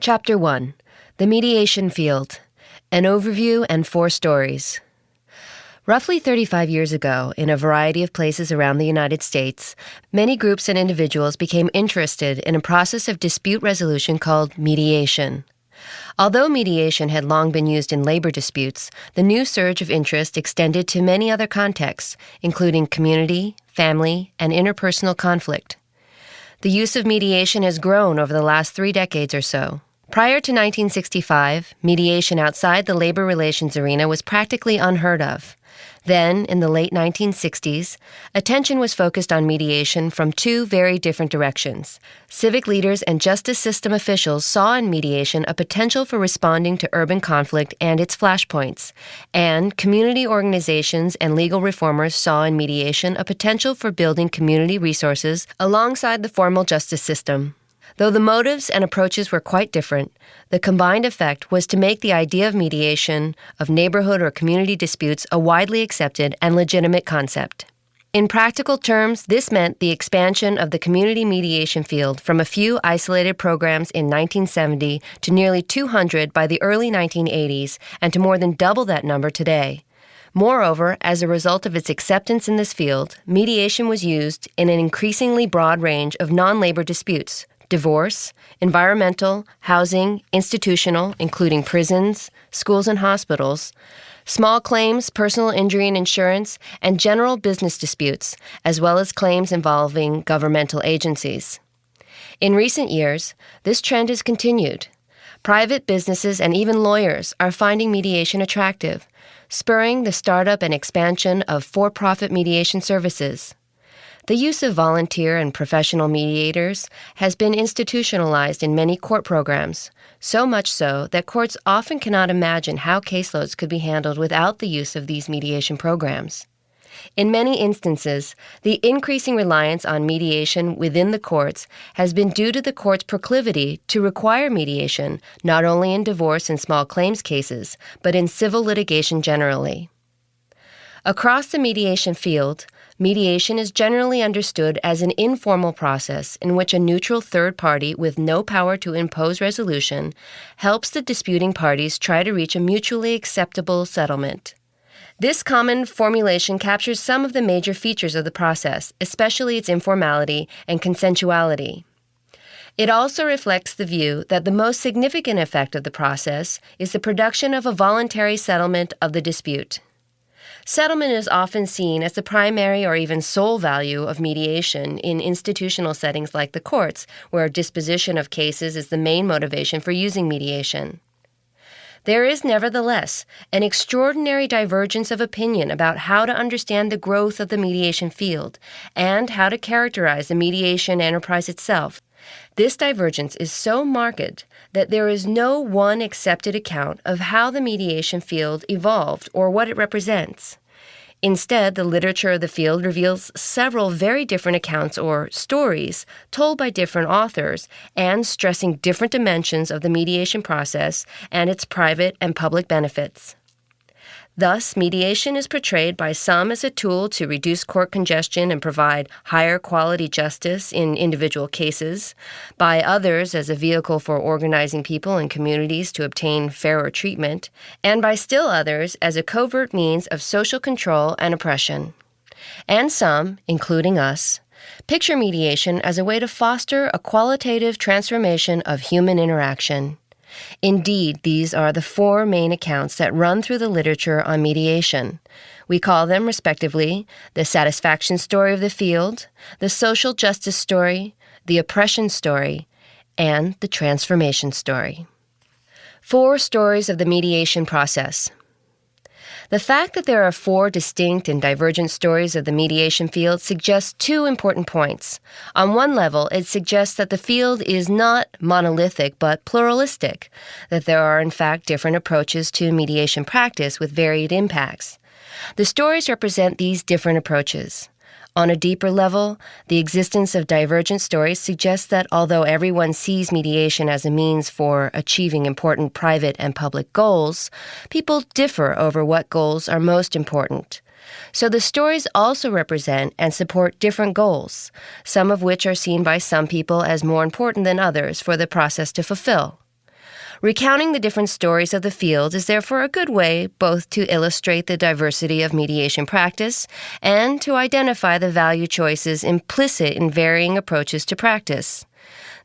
Chapter 1. The Mediation Field. An Overview and 4 Stories. Roughly 35 years ago, in a variety of places around the United States, many groups and individuals became interested in a process of dispute resolution called mediation. Although mediation had long been used in labor disputes, the new surge of interest extended to many other contexts, including community, family, and interpersonal conflict. The use of mediation has grown over the last 3 decades or so. Prior to 1965, mediation outside the labor relations arena was practically unheard of. Then, in the late 1960s, attention was focused on mediation from 2 very different directions. Civic leaders and justice system officials saw in mediation a potential for responding to urban conflict and its flashpoints, and community organizations and legal reformers saw in mediation a potential for building community resources alongside the formal justice system. Though the motives and approaches were quite different, the combined effect was to make the idea of mediation of neighborhood or community disputes a widely accepted and legitimate concept. In practical terms, this meant the expansion of the community mediation field from a few isolated programs in 1970 to nearly 200 by the early 1980s and to more than double that number today. Moreover, as a result of its acceptance in this field, mediation was used in an increasingly broad range of non-labor disputes: divorce, environmental, housing, institutional, including prisons, schools and hospitals, small claims, personal injury and insurance, and general business disputes, as well as claims involving governmental agencies. In recent years, this trend has continued. Private businesses and even lawyers are finding mediation attractive, spurring the startup and expansion of for-profit mediation services. The use of volunteer and professional mediators has been institutionalized in many court programs, so much so that courts often cannot imagine how caseloads could be handled without the use of these mediation programs. In many instances, the increasing reliance on mediation within the courts has been due to the court's proclivity to require mediation not only in divorce and small claims cases, but in civil litigation generally. Across the mediation field, mediation is generally understood as an informal process in which a neutral third party with no power to impose resolution helps the disputing parties try to reach a mutually acceptable settlement. This common formulation captures some of the major features of the process, especially its informality and consensuality. It also reflects the view that the most significant effect of the process is the production of a voluntary settlement of the dispute. Settlement is often seen as the primary or even sole value of mediation in institutional settings like the courts, where disposition of cases is the main motivation for using mediation. There is, nevertheless, an extraordinary divergence of opinion about how to understand the growth of the mediation field and how to characterize the mediation enterprise itself. This divergence is so marked that there is no one accepted account of how the mediation field evolved or what it represents. Instead, the literature of the field reveals several very different accounts or stories told by different authors and stressing different dimensions of the mediation process and its private and public benefits. Thus, mediation is portrayed by some as a tool to reduce court congestion and provide higher quality justice in individual cases, by others as a vehicle for organizing people and communities to obtain fairer treatment, and by still others as a covert means of social control and oppression. And some, including us, picture mediation as a way to foster a qualitative transformation of human interaction. Indeed, these are the 4 main accounts that run through the literature on mediation. We call them, respectively, the satisfaction story of the field, the social justice story, the oppression story, and the transformation story. 4 stories of the mediation process. The fact that there are 4 distinct and divergent stories of the mediation field suggests 2 important points. On one level, it suggests that the field is not monolithic but pluralistic, that there are in fact different approaches to mediation practice with varied impacts. The stories represent these different approaches. On a deeper level, the existence of divergent stories suggests that although everyone sees mediation as a means for achieving important private and public goals, people differ over what goals are most important. So the stories also represent and support different goals, some of which are seen by some people as more important than others for the process to fulfill. Recounting the different stories of the field is therefore a good way both to illustrate the diversity of mediation practice and to identify the value choices implicit in varying approaches to practice.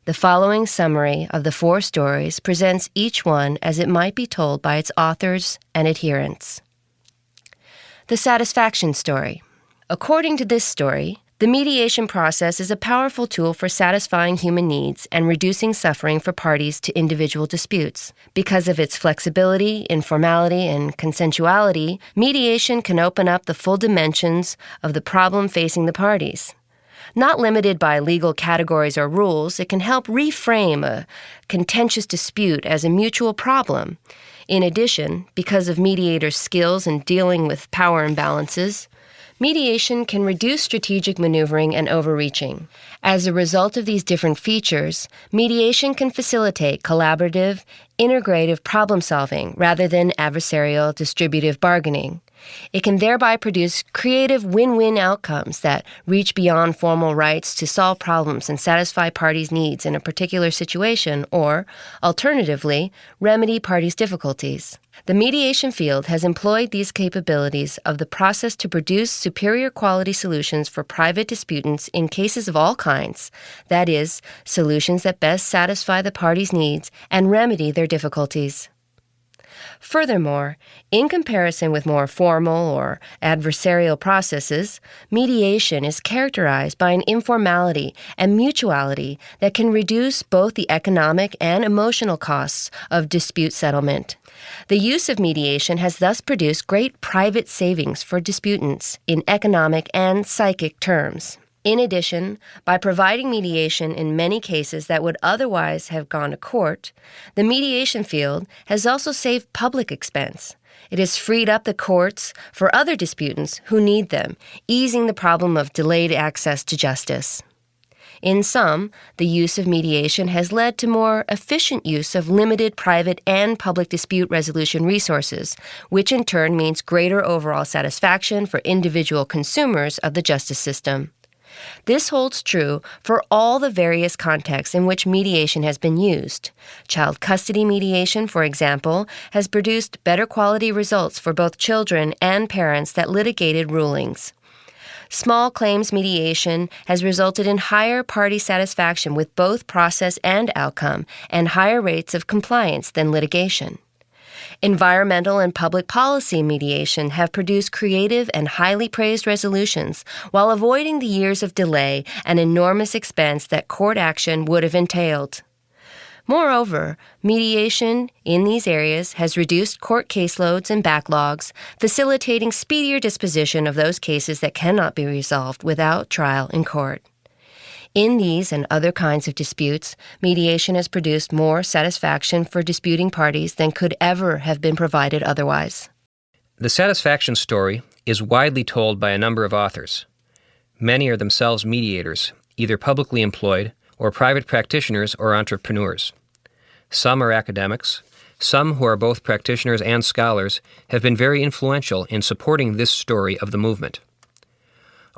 The following summary of the 4 stories presents each one as it might be told by its authors and adherents. The satisfaction story. According to this story, the mediation process is a powerful tool for satisfying human needs and reducing suffering for parties to individual disputes. Because of its flexibility, informality, and consensuality, mediation can open up the full dimensions of the problem facing the parties. Not limited by legal categories or rules, it can help reframe a contentious dispute as a mutual problem. In addition, because of mediators' skills in dealing with power imbalances, mediation can reduce strategic maneuvering and overreaching. As a result of these different features, mediation can facilitate collaborative, integrative problem-solving rather than adversarial distributive bargaining. It can thereby produce creative win-win outcomes that reach beyond formal rights to solve problems and satisfy parties' needs in a particular situation or, alternatively, remedy parties' difficulties. The mediation field has employed these capabilities of the process to produce superior quality solutions for private disputants in cases of all kinds, that is, solutions that best satisfy the parties' needs and remedy their difficulties. Furthermore, in comparison with more formal or adversarial processes, mediation is characterized by an informality and mutuality that can reduce both the economic and emotional costs of dispute settlement. The use of mediation has thus produced great private savings for disputants in economic and psychic terms. In addition, by providing mediation in many cases that would otherwise have gone to court, the mediation field has also saved public expense. It has freed up the courts for other disputants who need them, easing the problem of delayed access to justice. In sum, the use of mediation has led to more efficient use of limited private and public dispute resolution resources, which in turn means greater overall satisfaction for individual consumers of the justice system. This holds true for all the various contexts in which mediation has been used. Child custody mediation, for example, has produced better quality results for both children and parents that litigated rulings. Small claims mediation has resulted in higher party satisfaction with both process and outcome, and higher rates of compliance than litigation. Environmental and public policy mediation have produced creative and highly praised resolutions while avoiding the years of delay and enormous expense that court action would have entailed. Moreover, mediation in these areas has reduced court caseloads and backlogs, facilitating speedier disposition of those cases that cannot be resolved without trial in court. In these and other kinds of disputes, mediation has produced more satisfaction for disputing parties than could ever have been provided otherwise. The satisfaction story is widely told by a number of authors. Many are themselves mediators, either publicly employed or private practitioners or entrepreneurs. Some are academics. Some who are both practitioners and scholars have been very influential in supporting this story of the movement.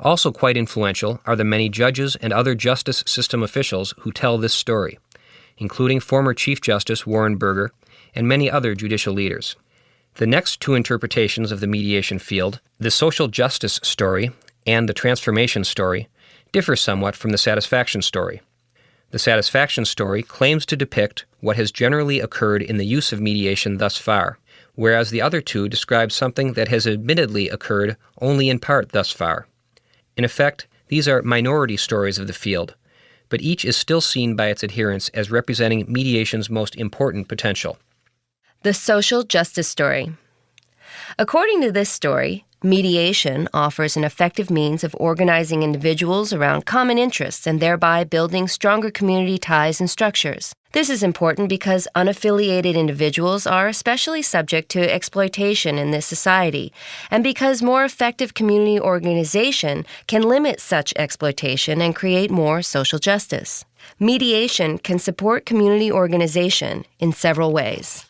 Also quite influential are the many judges and other justice system officials who tell this story, including former Chief Justice Warren Burger and many other judicial leaders. The next 2 interpretations of the mediation field, the social justice story and the transformation story, differ somewhat from the satisfaction story. The satisfaction story claims to depict what has generally occurred in the use of mediation thus far, whereas the other 2 describe something that has admittedly occurred only in part thus far. In effect, these are minority stories of the field, but each is still seen by its adherents as representing mediation's most important potential. The social justice story. According to this story, mediation offers an effective means of organizing individuals around common interests and thereby building stronger community ties and structures. This is important because unaffiliated individuals are especially subject to exploitation in this society, and because more effective community organization can limit such exploitation and create more social justice. Mediation can support community organization in several ways.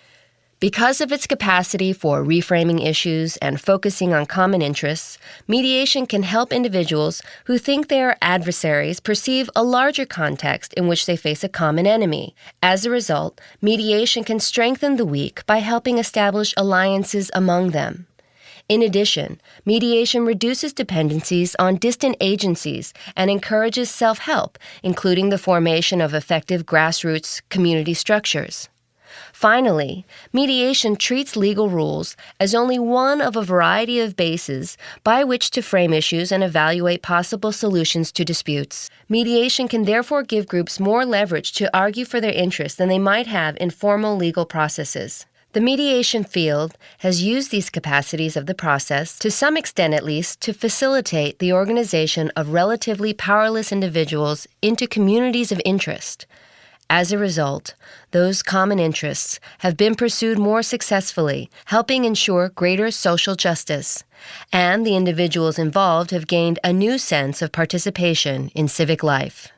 Because of its capacity for reframing issues and focusing on common interests, mediation can help individuals who think they are adversaries perceive a larger context in which they face a common enemy. As a result, mediation can strengthen the weak by helping establish alliances among them. In addition, mediation reduces dependencies on distant agencies and encourages self-help, including the formation of effective grassroots community structures. Finally, mediation treats legal rules as only one of a variety of bases by which to frame issues and evaluate possible solutions to disputes. Mediation can therefore give groups more leverage to argue for their interests than they might have in formal legal processes. The mediation field has used these capacities of the process, to some extent at least, to facilitate the organization of relatively powerless individuals into communities of interest. As a result, those common interests have been pursued more successfully, helping ensure greater social justice, and the individuals involved have gained a new sense of participation in civic life.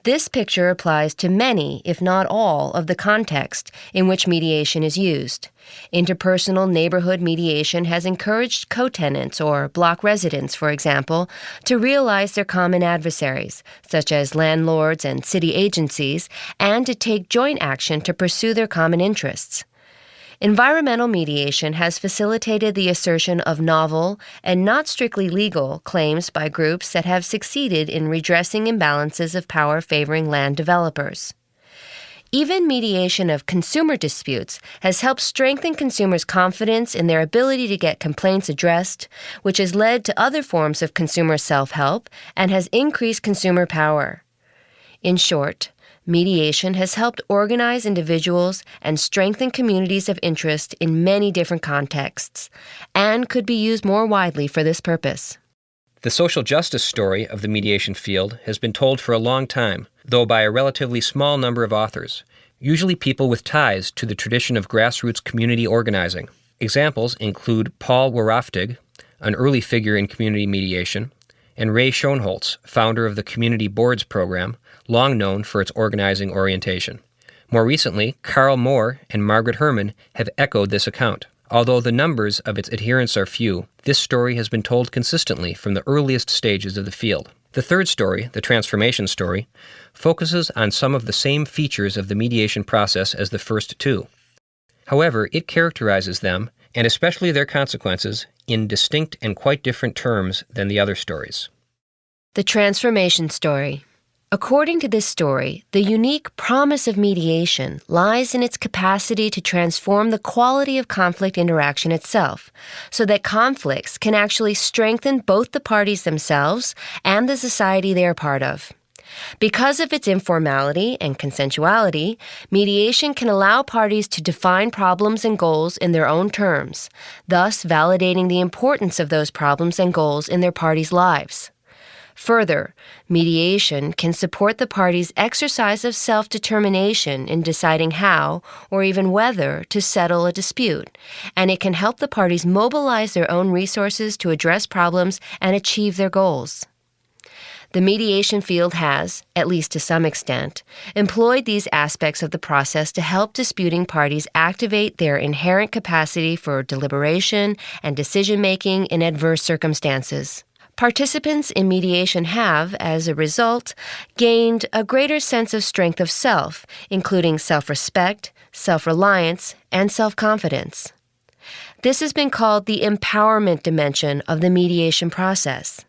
This picture applies to many, if not all, of the context in which mediation is used. Interpersonal neighborhood mediation has encouraged co-tenants or block residents, for example, to realize their common adversaries, such as landlords and city agencies, and to take joint action to pursue their common interests. Environmental mediation has facilitated the assertion of novel and not strictly legal claims by groups that have succeeded in redressing imbalances of power favoring land developers. Even mediation of consumer disputes has helped strengthen consumers' confidence in their ability to get complaints addressed, which has led to other forms of consumer self-help and has increased consumer power. In short, mediation has helped organize individuals and strengthen communities of interest in many different contexts, and could be used more widely for this purpose. The social justice story of the mediation field has been told for a long time, though by a relatively small number of authors, usually people with ties to the tradition of grassroots community organizing. Examples include Paul Waroftig, an early figure in community mediation, and Ray Schoenholtz, founder of the Community Boards program, long known for its organizing orientation. More recently, Carl Moore and Margaret Herman have echoed this account. Although the numbers of its adherents are few, this story has been told consistently from the earliest stages of the field. The third story, the transformation story, focuses on some of the same features of the mediation process as the first two. However, it characterizes them, and especially their consequences, in distinct and quite different terms than the other stories. The transformation story. According to this story, the unique promise of mediation lies in its capacity to transform the quality of conflict interaction itself, so that conflicts can actually strengthen both the parties themselves and the society they are part of. Because of its informality and consensuality, mediation can allow parties to define problems and goals in their own terms, thus validating the importance of those problems and goals in their parties' lives. Further, mediation can support the parties' exercise of self-determination in deciding how, or even whether, to settle a dispute, and it can help the parties mobilize their own resources to address problems and achieve their goals. The mediation field has, at least to some extent, employed these aspects of the process to help disputing parties activate their inherent capacity for deliberation and decision-making in adverse circumstances. Participants in mediation have, as a result, gained a greater sense of strength of self, including self-respect, self-reliance, and self-confidence. This has been called the empowerment dimension of the mediation process.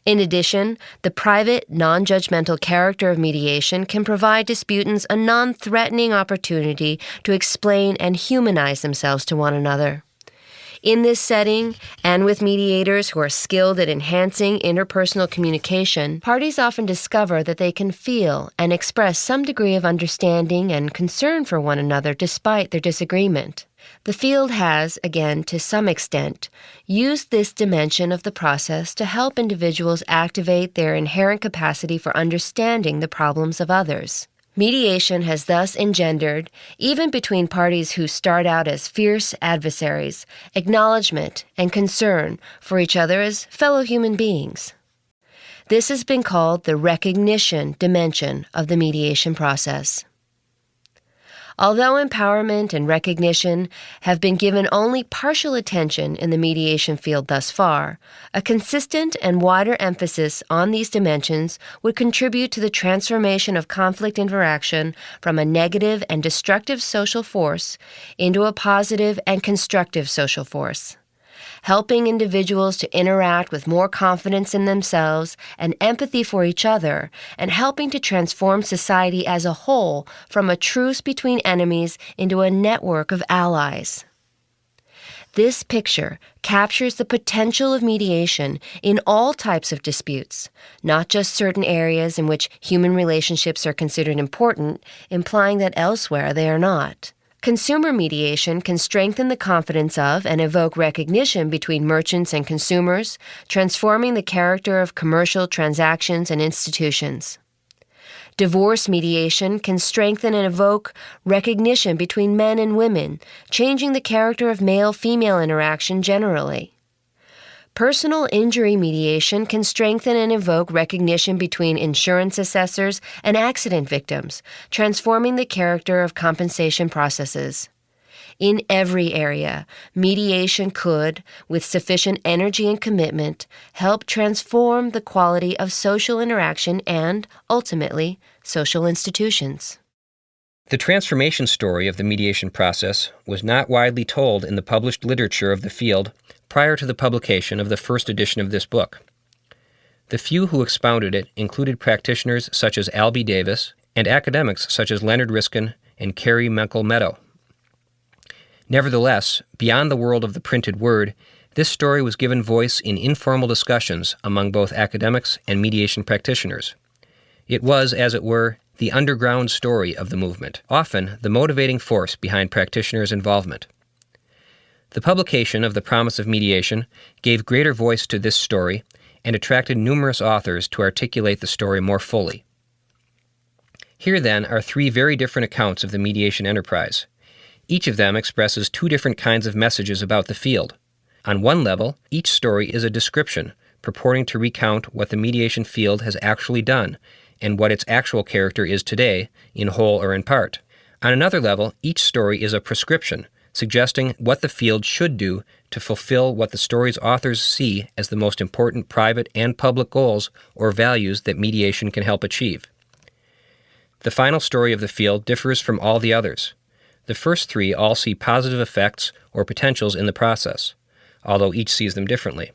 In addition, the private, non-judgmental character of mediation can provide disputants a non-threatening opportunity to explain and humanize themselves to one another. In this setting, and with mediators who are skilled at enhancing interpersonal communication, parties often discover that they can feel and express some degree of understanding and concern for one another despite their disagreement. The field has, again to some extent, used this dimension of the process to help individuals activate their inherent capacity for understanding the problems of others. Mediation has thus engendered, even between parties who start out as fierce adversaries, acknowledgement and concern for each other as fellow human beings. This has been called the recognition dimension of the mediation process. Although empowerment and recognition have been given only partial attention in the mediation field thus far, a consistent and wider emphasis on these dimensions would contribute to the transformation of conflict interaction from a negative and destructive social force into a positive and constructive social force, helping individuals to interact with more confidence in themselves and empathy for each other, and helping to transform society as a whole from a truce between enemies into a network of allies. This picture captures the potential of mediation in all types of disputes, not just certain areas in which human relationships are considered important, implying that elsewhere they are not. Consumer mediation can strengthen the confidence of and evoke recognition between merchants and consumers, transforming the character of commercial transactions and institutions. Divorce mediation can strengthen and evoke recognition between men and women, changing the character of male-female interaction generally. Personal injury mediation can strengthen and evoke recognition between insurance assessors and accident victims, transforming the character of compensation processes. In every area, mediation could, with sufficient energy and commitment, help transform the quality of social interaction and, ultimately, social institutions. The transformation story of the mediation process was not widely told in the published literature of the field prior to the publication of the first edition of this book. The few who expounded it included practitioners such as Albie Davis and academics such as Leonard Riskin and Carrie Menkel-Meadow. Nevertheless, beyond the world of the printed word, this story was given voice in informal discussions among both academics and mediation practitioners. It was, as it were, the underground story of the movement, often the motivating force behind practitioners' involvement. The publication of The Promise of Mediation gave greater voice to this story and attracted numerous authors to articulate the story more fully. Here, then, are three very different accounts of the mediation enterprise. Each of them expresses two different kinds of messages about the field. On one level, each story is a description purporting to recount what the mediation field has actually done and what its actual character is today, in whole or in part. On another level, each story is a prescription, suggesting what the field should do to fulfill what the story's authors see as the most important private and public goals or values that mediation can help achieve. The final story of the field differs from all the others. The first three all see positive effects or potentials in the process, although each sees them differently.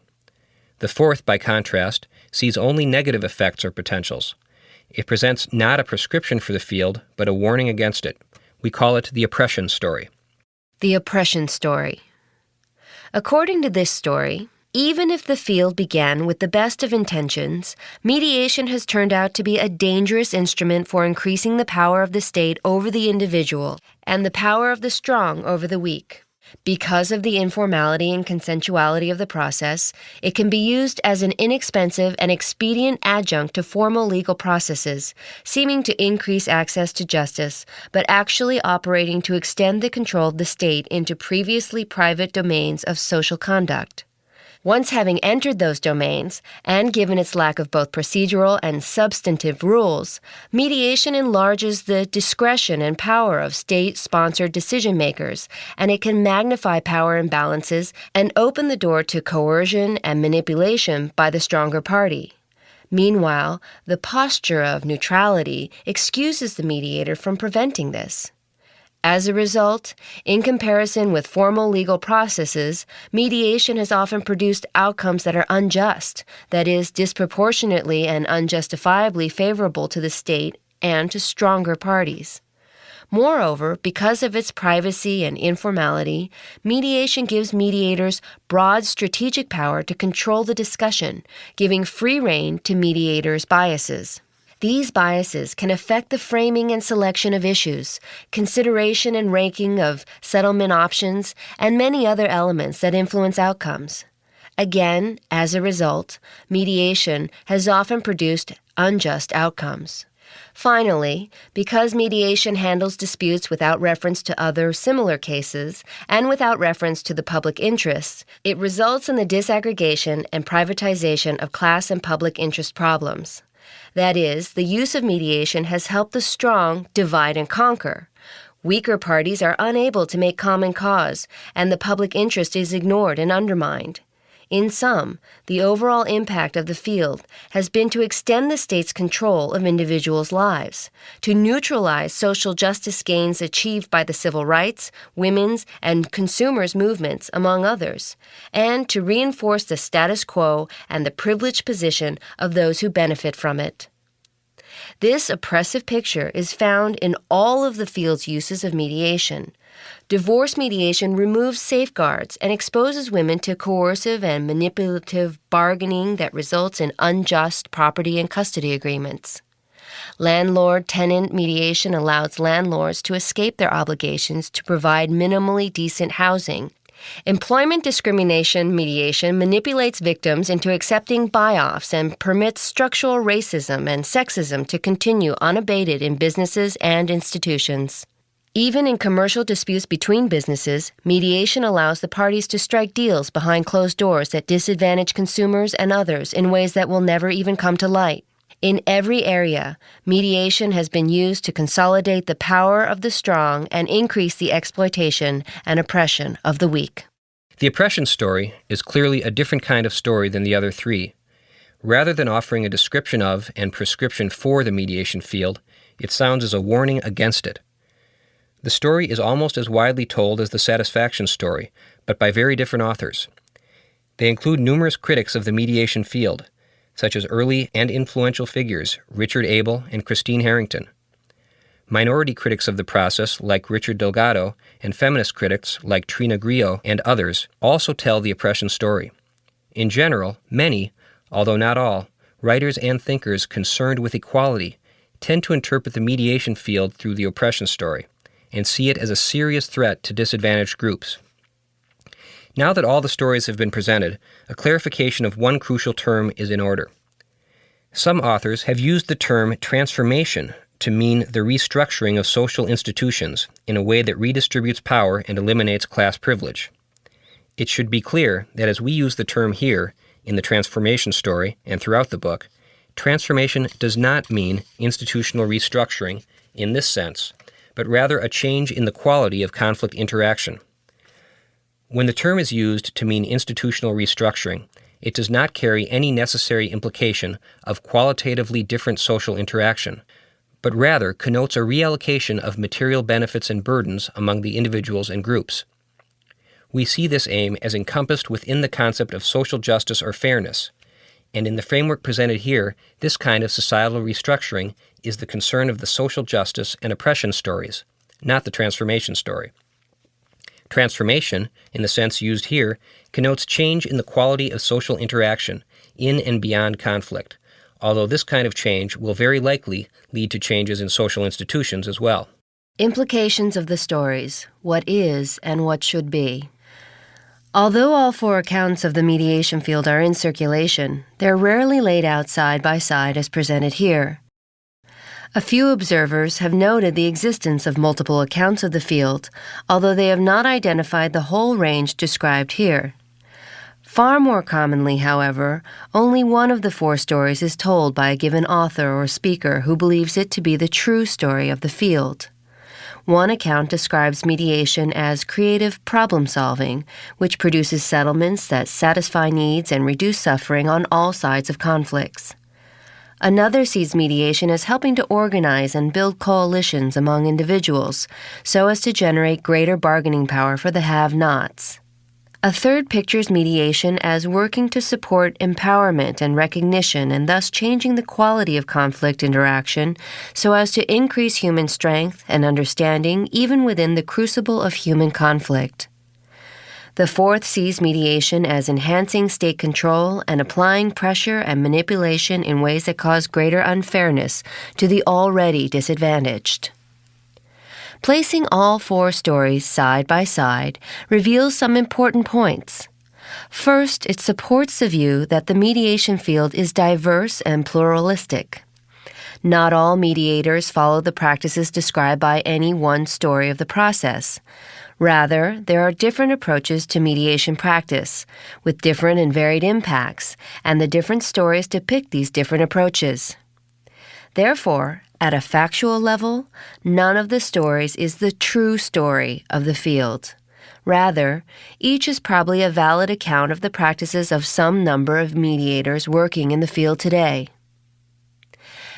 The fourth, by contrast, sees only negative effects or potentials. It presents not a prescription for the field, but a warning against it. We call it the oppression story. The oppression story. According to this story, even if the field began with the best of intentions, mediation has turned out to be a dangerous instrument for increasing the power of the state over the individual and the power of the strong over the weak. Because of the informality and consensuality of the process, it can be used as an inexpensive and expedient adjunct to formal legal processes, seeming to increase access to justice, but actually operating to extend the control of the state into previously private domains of social conduct. Once having entered those domains, and given its lack of both procedural and substantive rules, mediation enlarges the discretion and power of state-sponsored decision-makers, and it can magnify power imbalances and open the door to coercion and manipulation by the stronger party. Meanwhile, the posture of neutrality excuses the mediator from preventing this. As a result, in comparison with formal legal processes, mediation has often produced outcomes that are unjust, that is, disproportionately and unjustifiably favorable to the state and to stronger parties. Moreover, because of its privacy and informality, mediation gives mediators broad strategic power to control the discussion, giving free rein to mediators' biases. These biases can affect the framing and selection of issues, consideration and ranking of settlement options, and many other elements that influence outcomes. Again, as a result, mediation has often produced unjust outcomes. Finally, because mediation handles disputes without reference to other similar cases and without reference to the public interests, it results in the disaggregation and privatization of class and public interest problems. That is, the use of mediation has helped the strong divide and conquer, Weaker parties are unable to make common cause, and the public interest is ignored and undermined. In sum, the overall impact of the field has been to extend the state's control of individuals' lives, to neutralize social justice gains achieved by the civil rights, women's, and consumers' movements, among others, and to reinforce the status quo and the privileged position of those who benefit from it. This oppressive picture is found in all of the field's uses of mediation. Divorce mediation removes safeguards and exposes women to coercive and manipulative bargaining that results in unjust property and custody agreements. Landlord-tenant mediation allows landlords to escape their obligations to provide minimally decent housing. Employment discrimination mediation manipulates victims into accepting buy-offs and permits structural racism and sexism to continue unabated in businesses and institutions. Even in commercial disputes between businesses, mediation allows the parties to strike deals behind closed doors that disadvantage consumers and others in ways that will never even come to light. In every area, mediation has been used to consolidate the power of the strong and increase the exploitation and oppression of the weak. The oppression story is clearly a different kind of story than the other three. Rather than offering a description of and prescription for the mediation field, it sounds as a warning against it. The story is almost as widely told as the satisfaction story, but by very different authors. They include numerous critics of the mediation field, such as early and influential figures Richard Abel and Christine Harrington. Minority critics of the process like Richard Delgado and feminist critics like Trina Griot and others also tell the oppression story. In general, many, although not all, writers and thinkers concerned with equality tend to interpret the mediation field through the oppression story and see it as a serious threat to disadvantaged groups. Now that all the stories have been presented, a clarification of one crucial term is in order. Some authors have used the term transformation to mean the restructuring of social institutions in a way that redistributes power and eliminates class privilege. It should be clear that as we use the term here, in the transformation story and throughout the book, transformation does not mean institutional restructuring in this sense, but rather a change in the quality of conflict interaction. When the term is used to mean institutional restructuring, it does not carry any necessary implication of qualitatively different social interaction, but rather connotes a reallocation of material benefits and burdens among the individuals and groups. We see this aim as encompassed within the concept of social justice or fairness, and in the framework presented here, this kind of societal restructuring is the concern of the social justice and oppression stories, not the transformation story. Transformation, in the sense used here, connotes change in the quality of social interaction in and beyond conflict, although this kind of change will very likely lead to changes in social institutions as well. Implications of the stories: what is and what should be. Although all four accounts of the mediation field are in circulation, they're rarely laid out side by side as presented here. A few observers have noted the existence of multiple accounts of the field, although they have not identified the whole range described here. Far more commonly, however, only one of the four stories is told by a given author or speaker who believes it to be the true story of the field. One account describes mediation as creative problem-solving, which produces settlements that satisfy needs and reduce suffering on all sides of conflicts. Another sees mediation as helping to organize and build coalitions among individuals so as to generate greater bargaining power for the have-nots. A third pictures mediation as working to support empowerment and recognition and thus changing the quality of conflict interaction so as to increase human strength and understanding even within the crucible of human conflict. The fourth sees mediation as enhancing state control and applying pressure and manipulation in ways that cause greater unfairness to the already disadvantaged. Placing all four stories side by side reveals some important points. First, it supports the view that the mediation field is diverse and pluralistic. Not all mediators follow the practices described by any one story of the process. Rather, there are different approaches to mediation practice, with different and varied impacts, and the different stories depict these different approaches. Therefore, At a factual level, none of the stories is the true story of the field. Rather, each is probably a valid account of the practices of some number of mediators working in the field today.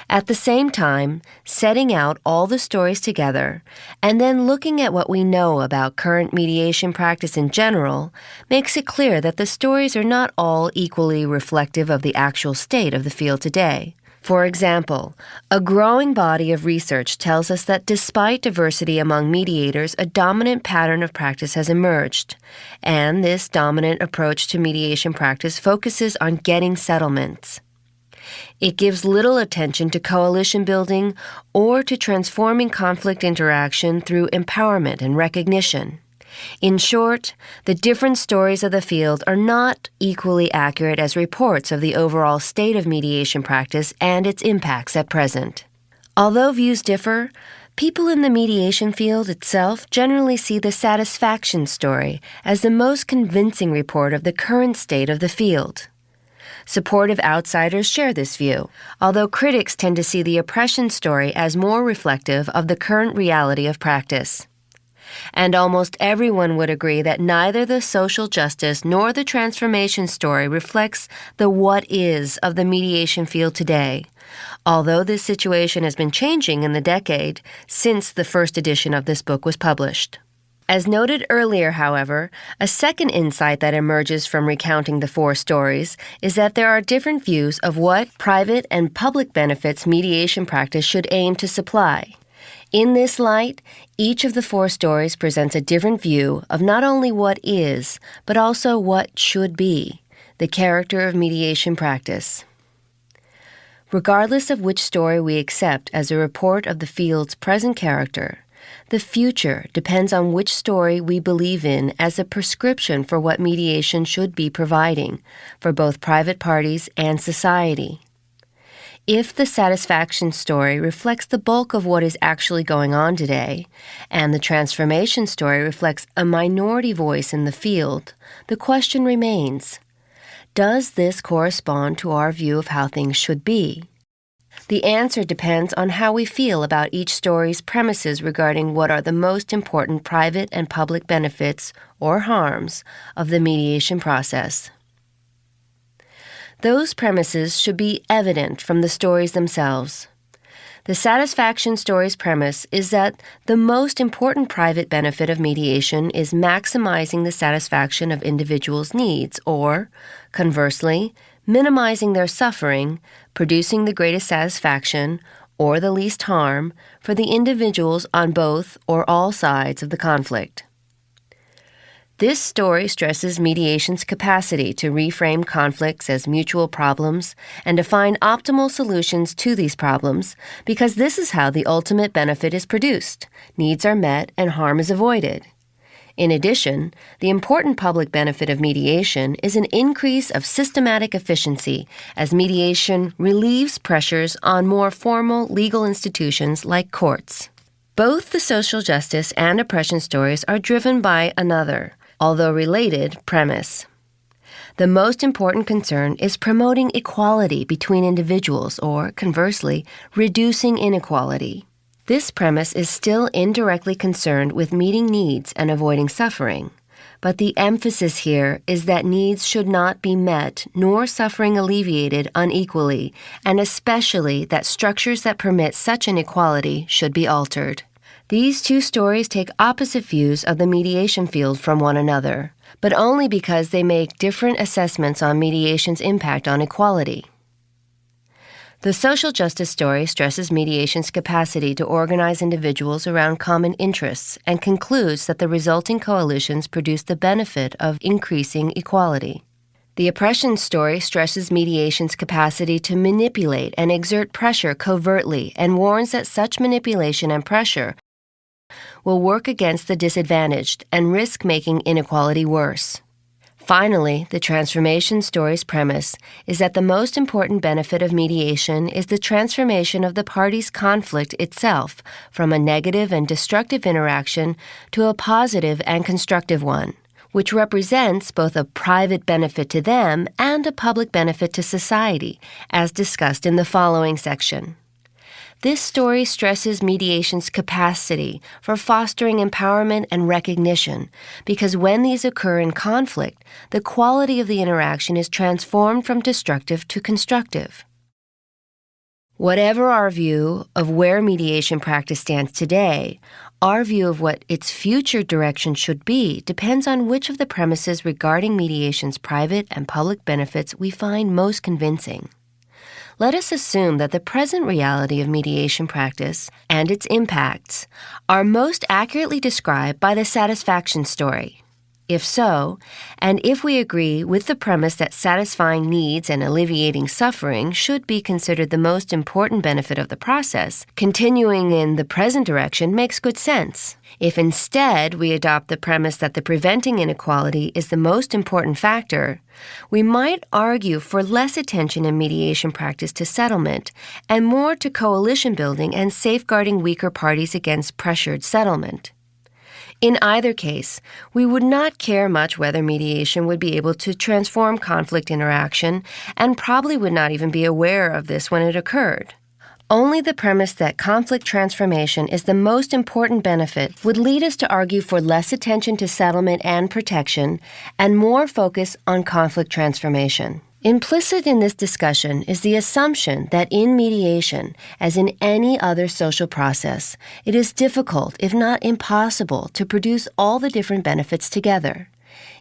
At the same time, setting out all the stories together and then looking at what we know about current mediation practice in general makes it clear that the stories are not all equally reflective of the actual state of the field today. For example, a growing body of research tells us that despite diversity among mediators, a dominant pattern of practice has emerged, and this dominant approach to mediation practice focuses on getting settlements. It gives little attention to coalition building or to transforming conflict interaction through empowerment and recognition. In short, the different stories of the field are not equally accurate as reports of the overall state of mediation practice and its impacts at present. Although views differ, people in the mediation field itself generally see the satisfaction story as the most convincing report of the current state of the field. Supportive outsiders share this view, although critics tend to see the oppression story as more reflective of the current reality of practice. And almost everyone would agree that neither the social justice nor the transformation story reflects the what is of the mediation field today, although this situation has been changing in the decade since the first edition of this book was published. As noted earlier, however, a second insight that emerges from recounting the four stories is that there are different views of what private and public benefits mediation practice should aim to supply. In this light, each of the four stories presents a different view of not only what is, but also what should be, the character of mediation practice. Regardless of which story we accept as a report of the field's present character, the future depends on which story we believe in as a prescription for what mediation should be providing for both private parties and society. If the satisfaction story reflects the bulk of what is actually going on today, and the transformation story reflects a minority voice in the field, the question remains, does this correspond to our view of how things should be? The answer depends on how we feel about each story's premises regarding what are the most important private and public benefits or harms of the mediation process. Those premises should be evident from the stories themselves. The satisfaction story's premise is that the most important private benefit of mediation is maximizing the satisfaction of individuals' needs, or, conversely, minimizing their suffering, producing the greatest satisfaction, or the least harm, for the individuals on both or all sides of the conflict. This story stresses mediation's capacity to reframe conflicts as mutual problems and to find optimal solutions to these problems, because this is how the ultimate benefit is produced. Needs are met and harm is avoided. In addition, the important public benefit of mediation is an increase of systematic efficiency as mediation relieves pressures on more formal legal institutions like courts. Both the social justice and oppression stories are driven by another, although related, premise. The most important concern is promoting equality between individuals or, conversely, reducing inequality. This premise is still indirectly concerned with meeting needs and avoiding suffering, but the emphasis here is that needs should not be met nor suffering alleviated unequally, and especially that structures that permit such inequality should be altered. These two stories take opposite views of the mediation field from one another, but only because they make different assessments on mediation's impact on equality. The social justice story stresses mediation's capacity to organize individuals around common interests and concludes that the resulting coalitions produce the benefit of increasing equality. The oppression story stresses mediation's capacity to manipulate and exert pressure covertly and warns that such manipulation and pressure will work against the disadvantaged and risk making inequality worse. Finally, the transformation story's premise is that the most important benefit of mediation is the transformation of the parties' conflict itself from a negative and destructive interaction to a positive and constructive one, which represents both a private benefit to them and a public benefit to society, as discussed in the following section. This story stresses mediation's capacity for fostering empowerment and recognition, because when these occur in conflict, the quality of the interaction is transformed from destructive to constructive. Whatever our view of where mediation practice stands today, our view of what its future direction should be depends on which of the premises regarding mediation's private and public benefits we find most convincing. Let us assume that the present reality of mediation practice and its impacts are most accurately described by the satisfaction story. If so, and if we agree with the premise that satisfying needs and alleviating suffering should be considered the most important benefit of the process, continuing in the present direction makes good sense. If instead we adopt the premise that the preventing inequality is the most important factor, we might argue for less attention in mediation practice to settlement and more to coalition building and safeguarding weaker parties against pressured settlement. In either case, we would not care much whether mediation would be able to transform conflict interaction, and probably would not even be aware of this when it occurred. Only the premise that conflict transformation is the most important benefit would lead us to argue for less attention to settlement and protection, and more focus on conflict transformation. Implicit in this discussion is the assumption that in mediation, as in any other social process, it is difficult, if not impossible, to produce all the different benefits together.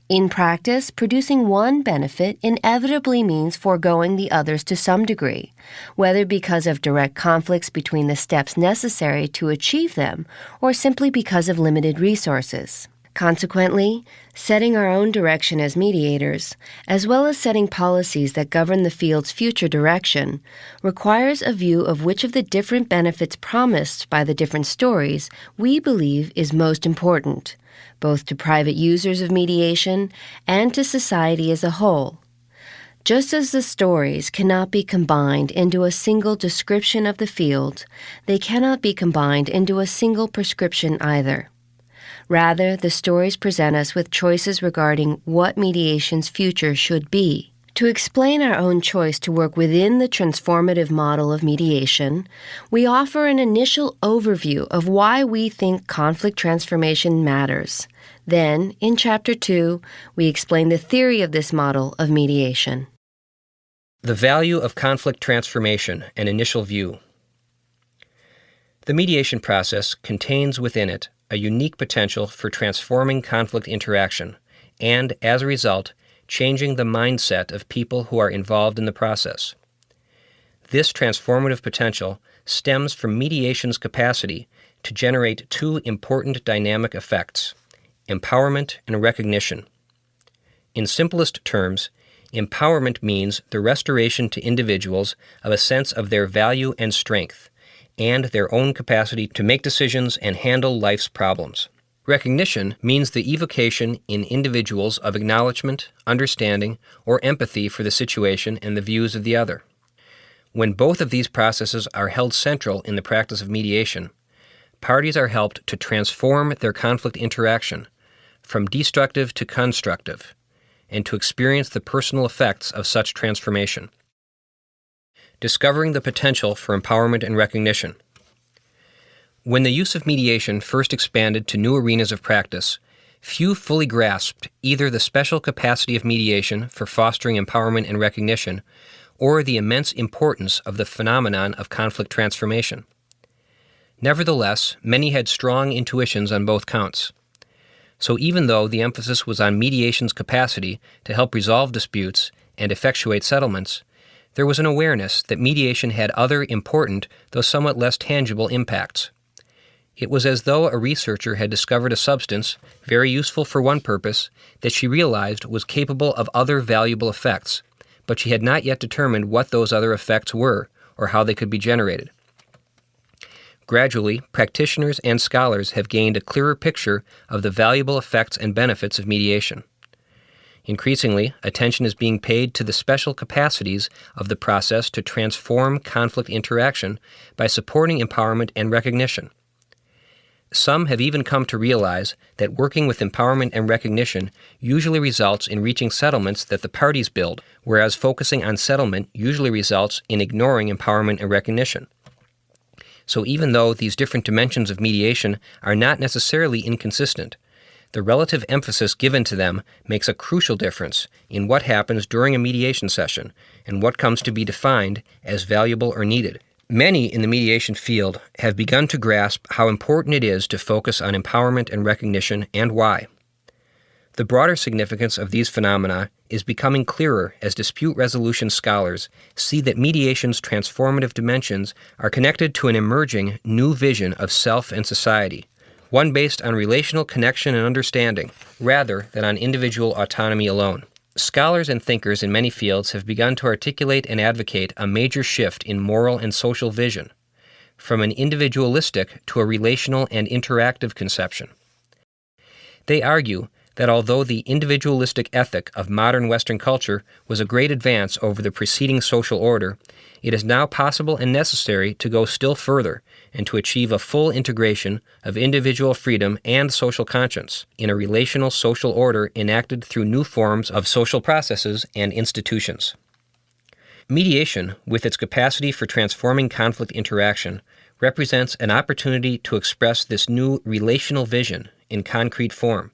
In practice, producing one benefit inevitably means foregoing the others to some degree, whether because of direct conflicts between the steps necessary to achieve them, or simply because of limited resources. Consequently, setting our own direction as mediators, as well as setting policies that govern the field's future direction, requires a view of which of the different benefits promised by the different stories we believe is most important, both to private users of mediation and to society as a whole. Just as the stories cannot be combined into a single description of the field, they cannot be combined into a single prescription either. Rather, the stories present us with choices regarding what mediation's future should be. To explain our own choice to work within the transformative model of mediation, we offer an initial overview of why we think conflict transformation matters. Then, in Chapter 2, we explain the theory of this model of mediation. The value of conflict transformation, an initial view. The mediation process contains within it a unique potential for transforming conflict interaction and, as a result, changing the mindset of people who are involved in the process. This transformative potential stems from mediation's capacity to generate two important dynamic effects: empowerment and recognition. In simplest terms, empowerment means the restoration to individuals of a sense of their value and strength, and their own capacity to make decisions and handle life's problems. Recognition means the evocation in individuals of acknowledgement, understanding, or empathy for the situation and the views of the other. When both of these processes are held central in the practice of mediation, parties are helped to transform their conflict interaction from destructive to constructive, and to experience the personal effects of such transformation. Discovering the potential for empowerment and recognition. When the use of mediation first expanded to new arenas of practice, few fully grasped either the special capacity of mediation for fostering empowerment and recognition, or the immense importance of the phenomenon of conflict transformation. Nevertheless, many had strong intuitions on both counts. So even though the emphasis was on mediation's capacity to help resolve disputes and effectuate settlements, there was an awareness that mediation had other important, though somewhat less tangible, impacts. It was as though a researcher had discovered a substance, very useful for one purpose, that she realized was capable of other valuable effects, but she had not yet determined what those other effects were or how they could be generated. Gradually, practitioners and scholars have gained a clearer picture of the valuable effects and benefits of mediation. Increasingly, attention is being paid to the special capacities of the process to transform conflict interaction by supporting empowerment and recognition. Some have even come to realize that working with empowerment and recognition usually results in reaching settlements that the parties build, whereas focusing on settlement usually results in ignoring empowerment and recognition. So even though these different dimensions of mediation are not necessarily inconsistent, the relative emphasis given to them makes a crucial difference in what happens during a mediation session and what comes to be defined as valuable or needed. Many in the mediation field have begun to grasp how important it is to focus on empowerment and recognition, and why. The broader significance of these phenomena is becoming clearer as dispute resolution scholars see that mediation's transformative dimensions are connected to an emerging new vision of self and society, one based on relational connection and understanding, rather than on individual autonomy alone. Scholars and thinkers in many fields have begun to articulate and advocate a major shift in moral and social vision, from an individualistic to a relational and interactive conception. They argue that although the individualistic ethic of modern Western culture was a great advance over the preceding social order, it is now possible and necessary to go still further and to achieve a full integration of individual freedom and social conscience in a relational social order enacted through new forms of social processes and institutions. Mediation, with its capacity for transforming conflict interaction, represents an opportunity to express this new relational vision in concrete form.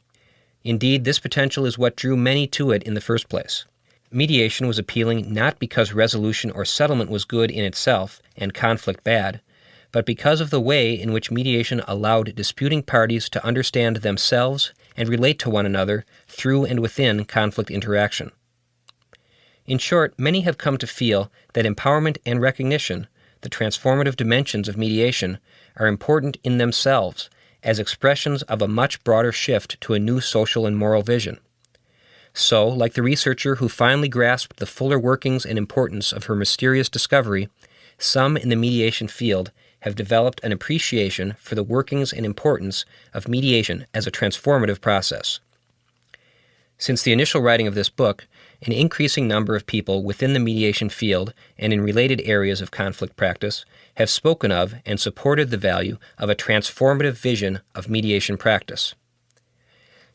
Indeed, this potential is what drew many to it in the first place. Mediation was appealing not because resolution or settlement was good in itself and conflict bad, but because of the way in which mediation allowed disputing parties to understand themselves and relate to one another through and within conflict interaction. In short, many have come to feel that empowerment and recognition, the transformative dimensions of mediation, are important in themselves as expressions of a much broader shift to a new social and moral vision. So, like the researcher who finally grasped the fuller workings and importance of her mysterious discovery, some in the mediation field have developed an appreciation for the workings and importance of mediation as a transformative process. Since the initial writing of this book, an increasing number of people within the mediation field and in related areas of conflict practice have spoken of and supported the value of a transformative vision of mediation practice.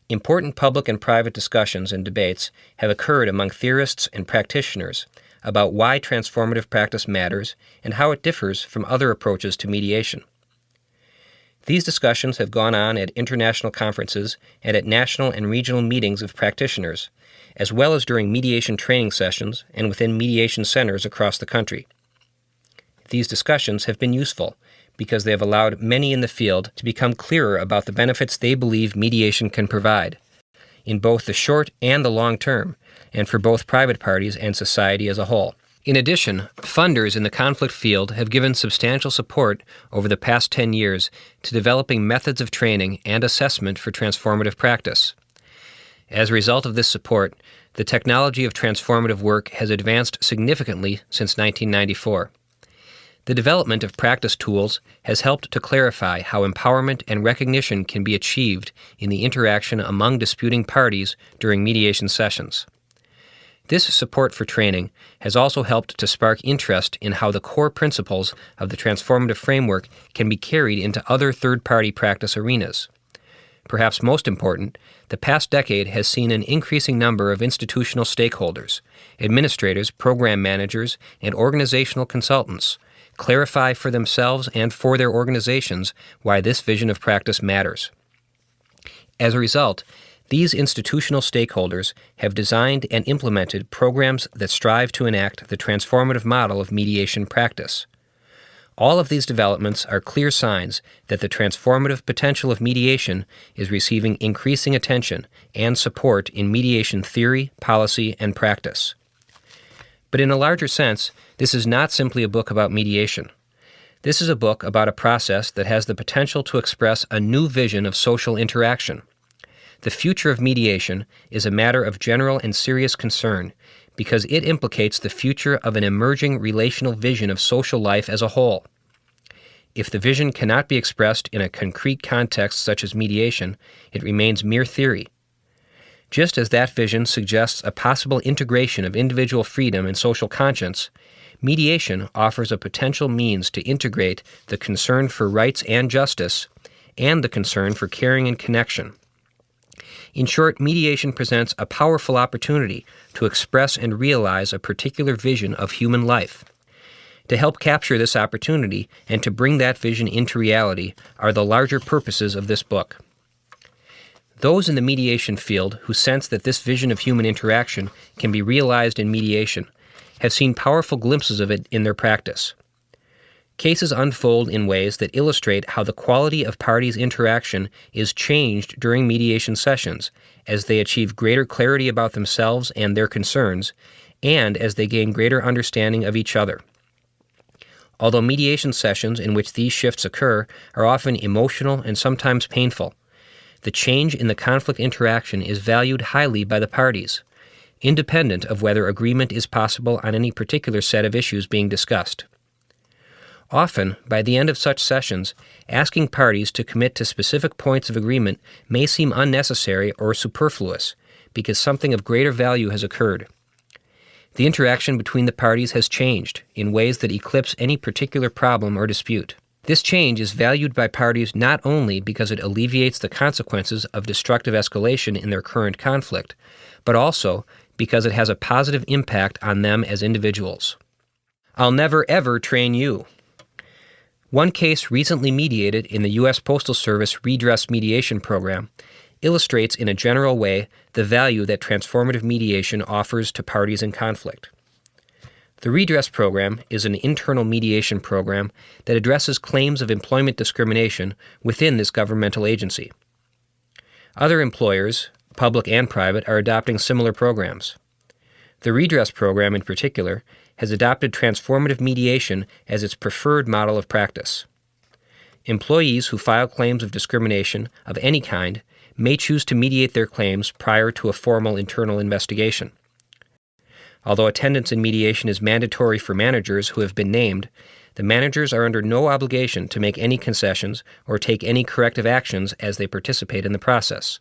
Important public and private discussions and debates have occurred among theorists and practitioners about why transformative practice matters and how it differs from other approaches to mediation. These discussions have gone on at international conferences and at national and regional meetings of practitioners, as well as during mediation training sessions and within mediation centers across the country. These discussions have been useful because they have allowed many in the field to become clearer about the benefits they believe mediation can provide, in both the short and the long term, and for both private parties and society as a whole. In addition, funders in the conflict field have given substantial support over the past 10 years to developing methods of training and assessment for transformative practice. As a result of this support, the technology of transformative work has advanced significantly since 1994. The development of practice tools has helped to clarify how empowerment and recognition can be achieved in the interaction among disputing parties during mediation sessions. This support for training has also helped to spark interest in how the core principles of the transformative framework can be carried into other third-party practice arenas. Perhaps most important, the past decade has seen an increasing number of institutional stakeholders, administrators, program managers, and organizational consultants, clarify for themselves and for their organizations why this vision of practice matters. As a result, these institutional stakeholders have designed and implemented programs that strive to enact the transformative model of mediation practice. All of these developments are clear signs that the transformative potential of mediation is receiving increasing attention and support in mediation theory, policy, and practice. But in a larger sense, this is not simply a book about mediation. This is a book about a process that has the potential to express a new vision of social interaction. The future of mediation is a matter of general and serious concern because it implicates the future of an emerging relational vision of social life as a whole. If the vision cannot be expressed in a concrete context such as mediation, it remains mere theory. Just as that vision suggests a possible integration of individual freedom and social conscience, mediation offers a potential means to integrate the concern for rights and justice and the concern for caring and connection. In short, mediation presents a powerful opportunity to express and realize a particular vision of human life. To help capture this opportunity and to bring that vision into reality are the larger purposes of this book. Those in the mediation field who sense that this vision of human interaction can be realized in mediation have seen powerful glimpses of it in their practice. Cases unfold in ways that illustrate how the quality of parties' interaction is changed during mediation sessions as they achieve greater clarity about themselves and their concerns, and as they gain greater understanding of each other. Although mediation sessions in which these shifts occur are often emotional and sometimes painful, the change in the conflict interaction is valued highly by the parties, independent of whether agreement is possible on any particular set of issues being discussed. Often, by the end of such sessions, asking parties to commit to specific points of agreement may seem unnecessary or superfluous because something of greater value has occurred. The interaction between the parties has changed in ways that eclipse any particular problem or dispute. This change is valued by parties not only because it alleviates the consequences of destructive escalation in their current conflict, but also because it has a positive impact on them as individuals. I'll never ever train you. One case recently mediated in the U.S. Postal Service Redress Mediation Program illustrates in a general way the value that transformative mediation offers to parties in conflict. The Redress Program is an internal mediation program that addresses claims of employment discrimination within this governmental agency. Other employers, public and private, are adopting similar programs. The Redress Program, in particular, has adopted transformative mediation as its preferred model of practice. Employees who file claims of discrimination of any kind may choose to mediate their claims prior to a formal internal investigation. Although attendance in mediation is mandatory for managers who have been named, the managers are under no obligation to make any concessions or take any corrective actions as they participate in the process.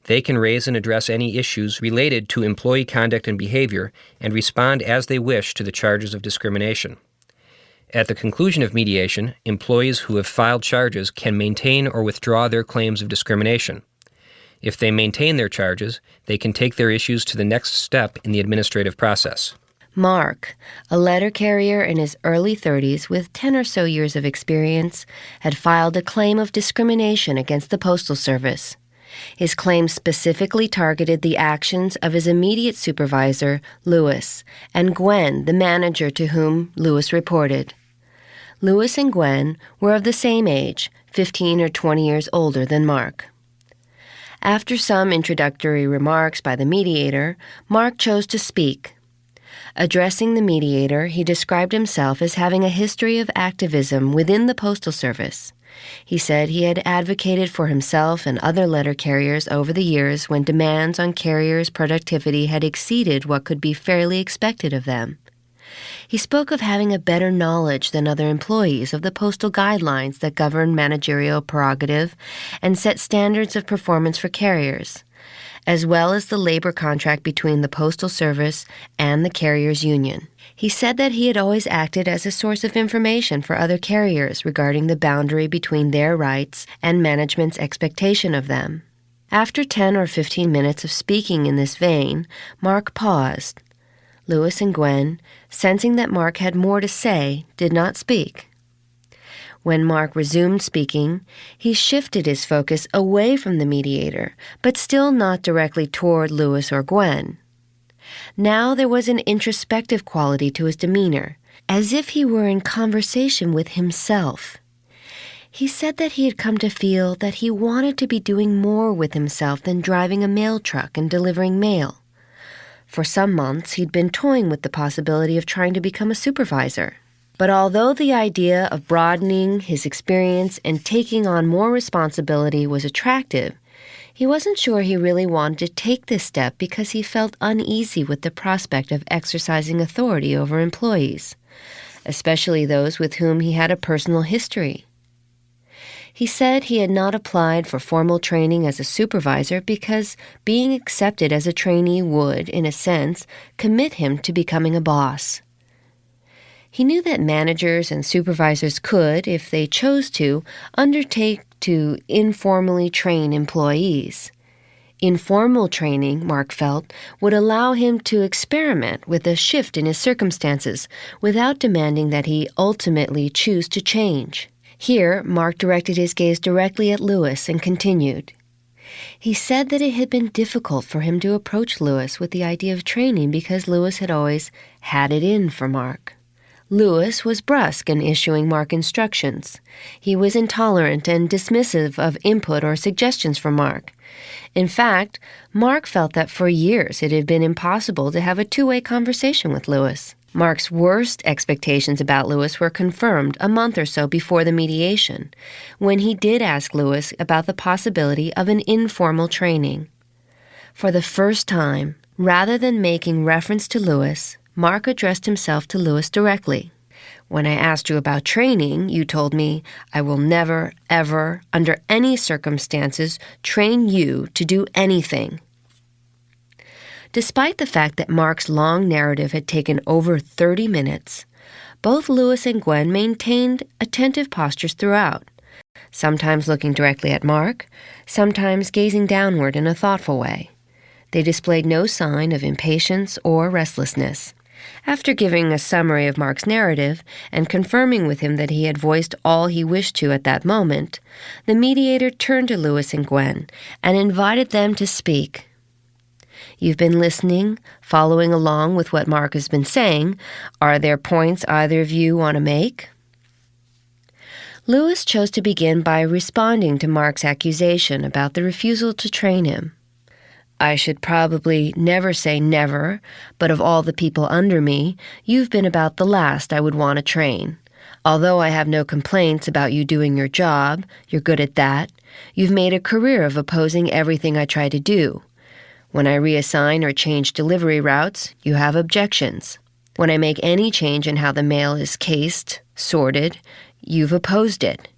They can raise and address any issues related to employee conduct and behavior and respond as they wish to the charges of discrimination. At the conclusion of mediation, employees who have filed charges can maintain or withdraw their claims of discrimination. If they maintain their charges, they can take their issues to the next step in the administrative process. Mark, a letter carrier in his early 30s with 10 or so years of experience, had filed a claim of discrimination against the Postal Service. His claim specifically targeted the actions of his immediate supervisor, Lewis, and Gwen, the manager to whom Lewis reported. Lewis and Gwen were of the same age, 15 or 20 years older than Mark. After some introductory remarks by the mediator, Mark chose to speak. Addressing the mediator, he described himself as having a history of activism within the Postal Service. He said he had advocated for himself and other letter carriers over the years when demands on carriers' productivity had exceeded what could be fairly expected of them. He spoke of having a better knowledge than other employees of the postal guidelines that govern managerial prerogative and set standards of performance for carriers, as well as the labor contract between the Postal Service and the carriers' union. He said that he had always acted as a source of information for other carriers regarding the boundary between their rights and management's expectation of them. After 10 or 15 minutes of speaking in this vein, Mark paused. Lewis and Gwen, sensing that Mark had more to say, did not speak. When Mark resumed speaking, he shifted his focus away from the mediator, but still not directly toward Lewis or Gwen. Now there was an introspective quality to his demeanor, as if he were in conversation with himself. He said that he had come to feel that he wanted to be doing more with himself than driving a mail truck and delivering mail. For some months, he'd been toying with the possibility of trying to become a supervisor. But although the idea of broadening his experience and taking on more responsibility was attractive, he wasn't sure he really wanted to take this step because he felt uneasy with the prospect of exercising authority over employees, especially those with whom he had a personal history. He said he had not applied for formal training as a supervisor because being accepted as a trainee would, in a sense, commit him to becoming a boss. He knew that managers and supervisors could, if they chose to, undertake to informally train employees. Informal training, Mark felt, would allow him to experiment with a shift in his circumstances without demanding that he ultimately choose to change. Here, Mark directed his gaze directly at Lewis and continued. He said that it had been difficult for him to approach Lewis with the idea of training because Lewis had always had it in for Mark. Lewis was brusque in issuing Mark instructions. He was intolerant and dismissive of input or suggestions from Mark. In fact, Mark felt that for years it had been impossible to have a two-way conversation with Lewis. Mark's worst expectations about Lewis were confirmed a month or so before the mediation, when he did ask Lewis about the possibility of an informal training. For the first time, rather than making reference to Lewis, Mark addressed himself to Lewis directly. When I asked you about training, you told me, I will never, ever, under any circumstances, train you to do anything. Despite the fact that Mark's long narrative had taken over 30 minutes, both Lewis and Gwen maintained attentive postures throughout, sometimes looking directly at Mark, sometimes gazing downward in a thoughtful way. They displayed no sign of impatience or restlessness. After giving a summary of Mark's narrative and confirming with him that he had voiced all he wished to at that moment, the mediator turned to Lewis and Gwen and invited them to speak. You've been listening, following along with what Mark has been saying. Are there points either of you want to make? Lewis chose to begin by responding to Mark's accusation about the refusal to train him. I should probably never say never, but of all the people under me, you've been about the last I would want to train. Although I have no complaints about you doing your job, you're good at that, you've made a career of opposing everything I try to do. When I reassign or change delivery routes, you have objections. When I make any change in how the mail is cased, sorted, you've opposed it.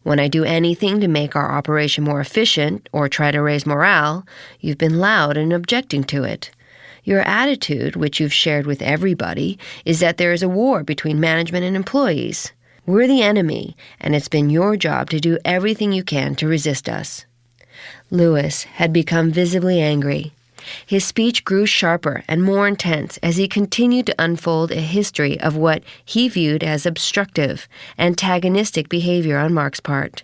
When I do anything to make our operation more efficient or try to raise morale, you've been loud in objecting to it. Your attitude, which you've shared with everybody, is that there is a war between management and employees. We're the enemy, and it's been your job to do everything you can to resist us. Lewis had become visibly angry. His speech grew sharper and more intense as he continued to unfold a history of what he viewed as obstructive, antagonistic behavior on Mark's part.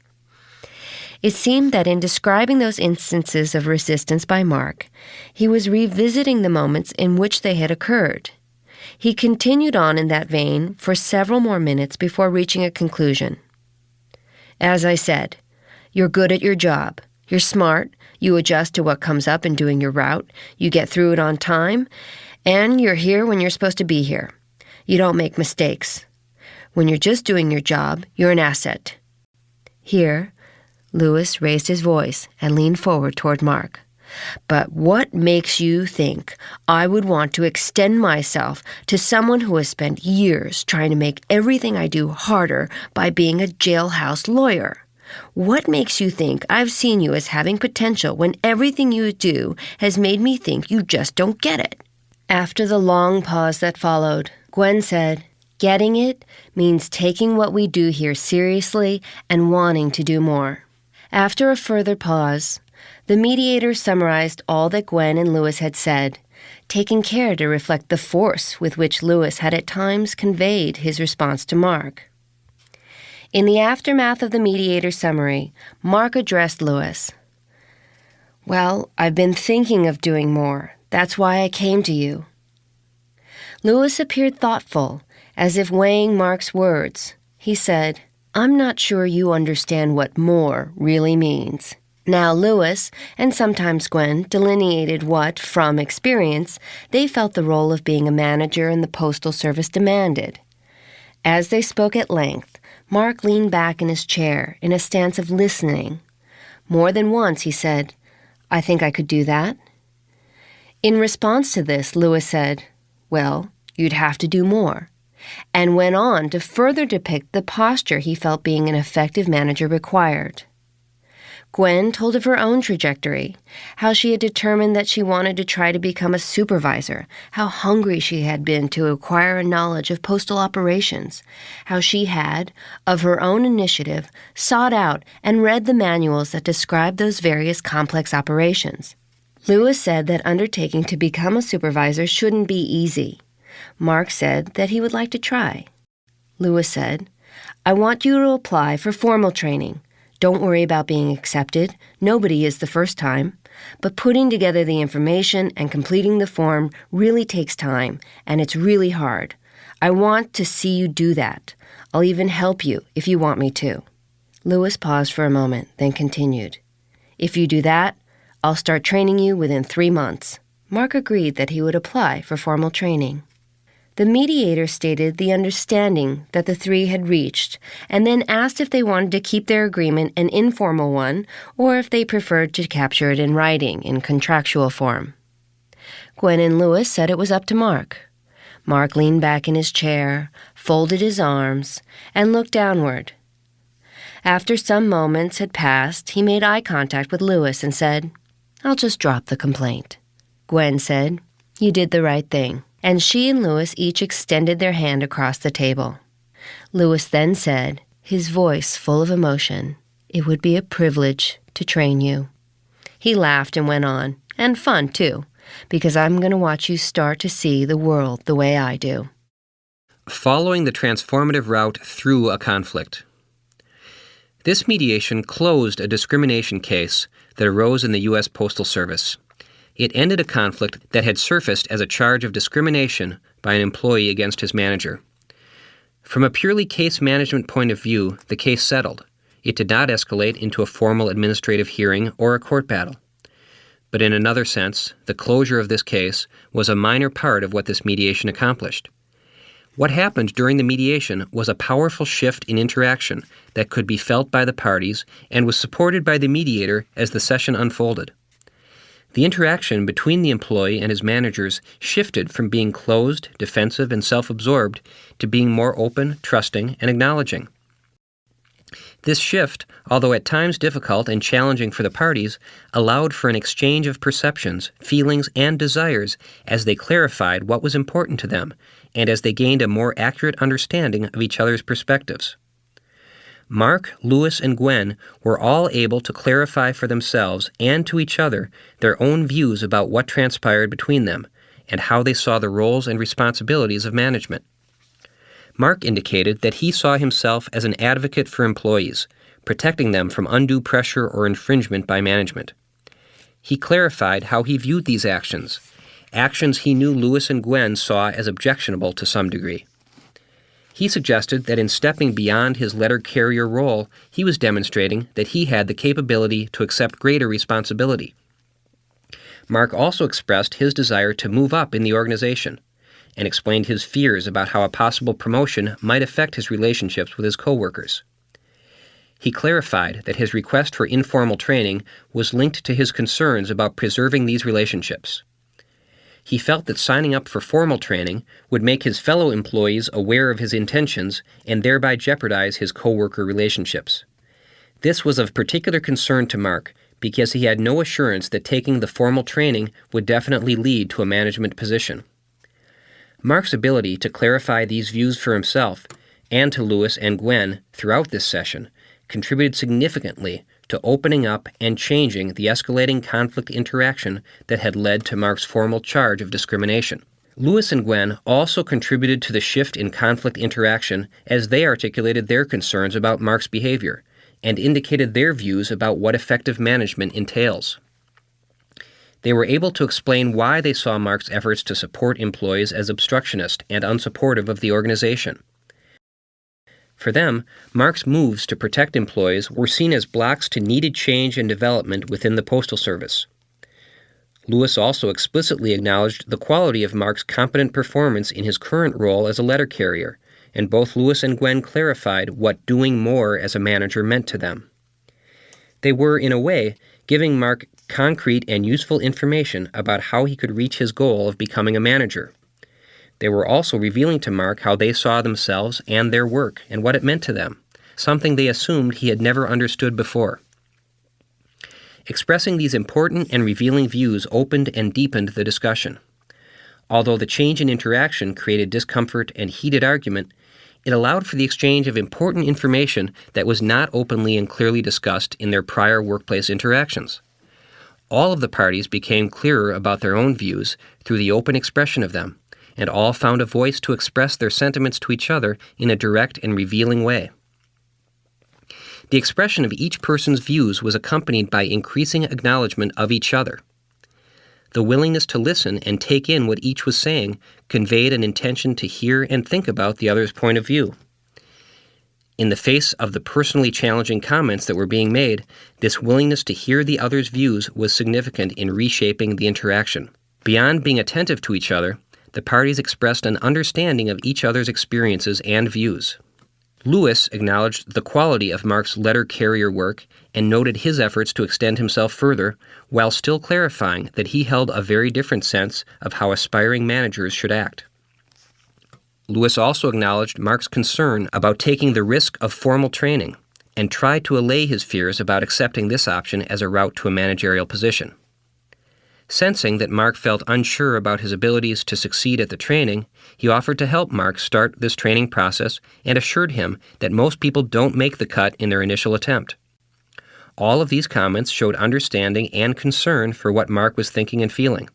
It seemed that in describing those instances of resistance by Mark, he was revisiting the moments in which they had occurred. He continued on in that vein for several more minutes before reaching a conclusion. As I said, you're good at your job. You're smart, you adjust to what comes up in doing your route, you get through it on time, and you're here when you're supposed to be here. You don't make mistakes. When you're just doing your job, you're an asset. Here, Lewis raised his voice and leaned forward toward Mark. But what makes you think I would want to extend myself to someone who has spent years trying to make everything I do harder by being a jailhouse lawyer? What makes you think I've seen you as having potential when everything you do has made me think you just don't get it? After the long pause that followed, Gwen said, Getting it means taking what we do here seriously and wanting to do more. After a further pause, the mediator summarized all that Gwen and Lewis had said, taking care to reflect the force with which Lewis had at times conveyed his response to Mark. In the aftermath of the mediator's summary, Mark addressed Lewis. Well, I've been thinking of doing more. That's why I came to you. Lewis appeared thoughtful, as if weighing Mark's words. He said, I'm not sure you understand what more really means. Now Lewis, and sometimes Gwen, delineated what, from experience, they felt the role of being a manager in the Postal Service demanded. As they spoke at length, Mark leaned back in his chair in a stance of listening. More than once he said, I think I could do that. In response to this, Lewis said, Well, you'd have to do more, and went on to further depict the posture he felt being an effective manager required. Gwen told of her own trajectory, how she had determined that she wanted to try to become a supervisor, how hungry she had been to acquire a knowledge of postal operations, how she had, of her own initiative, sought out and read the manuals that described those various complex operations. Lewis said that undertaking to become a supervisor shouldn't be easy. Mark said that he would like to try. Lewis said, "I want you to apply for formal training. Don't worry about being accepted. Nobody is the first time. But putting together the information and completing the form really takes time, and it's really hard. I want to see you do that. I'll even help you if you want me to." Lewis paused for a moment, then continued, "If you do that, I'll start training you within 3 months." Mark agreed that he would apply for formal training. The mediator stated the understanding that the three had reached, and then asked if they wanted to keep their agreement an informal one, or if they preferred to capture it in writing, in contractual form. Gwen and Lewis said it was up to Mark. Mark leaned back in his chair, folded his arms, and looked downward. After some moments had passed, he made eye contact with Lewis and said, "I'll just drop the complaint." Gwen said, "You did the right thing." And she and Lewis each extended their hand across the table. Lewis then said, his voice full of emotion, "It would be a privilege to train you." He laughed and went on, "And fun, too, because I'm going to watch you start to see the world the way I do." Following the transformative route through a conflict. This mediation closed a discrimination case that arose in the U.S. Postal Service. It ended a conflict that had surfaced as a charge of discrimination by an employee against his manager. From a purely case management point of view, the case settled. It did not escalate into a formal administrative hearing or a court battle. But in another sense, the closure of this case was a minor part of what this mediation accomplished. What happened during the mediation was a powerful shift in interaction that could be felt by the parties and was supported by the mediator as the session unfolded. The interaction between the employee and his managers shifted from being closed, defensive, and self-absorbed to being more open, trusting, and acknowledging. This shift, although at times difficult and challenging for the parties, allowed for an exchange of perceptions, feelings, and desires as they clarified what was important to them and as they gained a more accurate understanding of each other's perspectives. Mark, Lewis, and Gwen were all able to clarify for themselves and to each other their own views about what transpired between them and how they saw the roles and responsibilities of management. Mark indicated that he saw himself as an advocate for employees, protecting them from undue pressure or infringement by management. He clarified how he viewed these actions he knew Lewis and Gwen saw as objectionable to some degree. He suggested that in stepping beyond his letter carrier role, he was demonstrating that he had the capability to accept greater responsibility. Mark also expressed his desire to move up in the organization and explained his fears about how a possible promotion might affect his relationships with his coworkers. He clarified that his request for informal training was linked to his concerns about preserving these relationships. He felt that signing up for formal training would make his fellow employees aware of his intentions and thereby jeopardize his coworker relationships. This was of particular concern to Mark because he had no assurance that taking the formal training would definitely lead to a management position. Mark's ability to clarify these views for himself and to Lewis and Gwen throughout this session contributed significantly to opening up and changing the escalating conflict interaction that had led to Mark's formal charge of discrimination. Lewis and Gwen also contributed to the shift in conflict interaction as they articulated their concerns about Mark's behavior and indicated their views about what effective management entails. They were able to explain why they saw Mark's efforts to support employees as obstructionist and unsupportive of the organization. For them, Mark's moves to protect employees were seen as blocks to needed change and development within the Postal Service. Lewis also explicitly acknowledged the quality of Mark's competent performance in his current role as a letter carrier, and both Lewis and Gwen clarified what doing more as a manager meant to them. They were, in a way, giving Mark concrete and useful information about how he could reach his goal of becoming a manager. They were also revealing to Mark how they saw themselves and their work and what it meant to them, something they assumed he had never understood before. Expressing these important and revealing views opened and deepened the discussion. Although the change in interaction created discomfort and heated argument, it allowed for the exchange of important information that was not openly and clearly discussed in their prior workplace interactions. All of the parties became clearer about their own views through the open expression of them, and all found a voice to express their sentiments to each other in a direct and revealing way. The expression of each person's views was accompanied by increasing acknowledgement of each other. The willingness to listen and take in what each was saying conveyed an intention to hear and think about the other's point of view. In the face of the personally challenging comments that were being made, this willingness to hear the other's views was significant in reshaping the interaction. Beyond being attentive to each other, the parties expressed an understanding of each other's experiences and views. Lewis acknowledged the quality of Mark's letter carrier work and noted his efforts to extend himself further, while still clarifying that he held a very different sense of how aspiring managers should act. Lewis also acknowledged Mark's concern about taking the risk of formal training and tried to allay his fears about accepting this option as a route to a managerial position. Sensing that Mark felt unsure about his abilities to succeed at the training, he offered to help Mark start this training process and assured him that most people don't make the cut in their initial attempt. All of these comments showed understanding and concern for what Mark was thinking and feeling.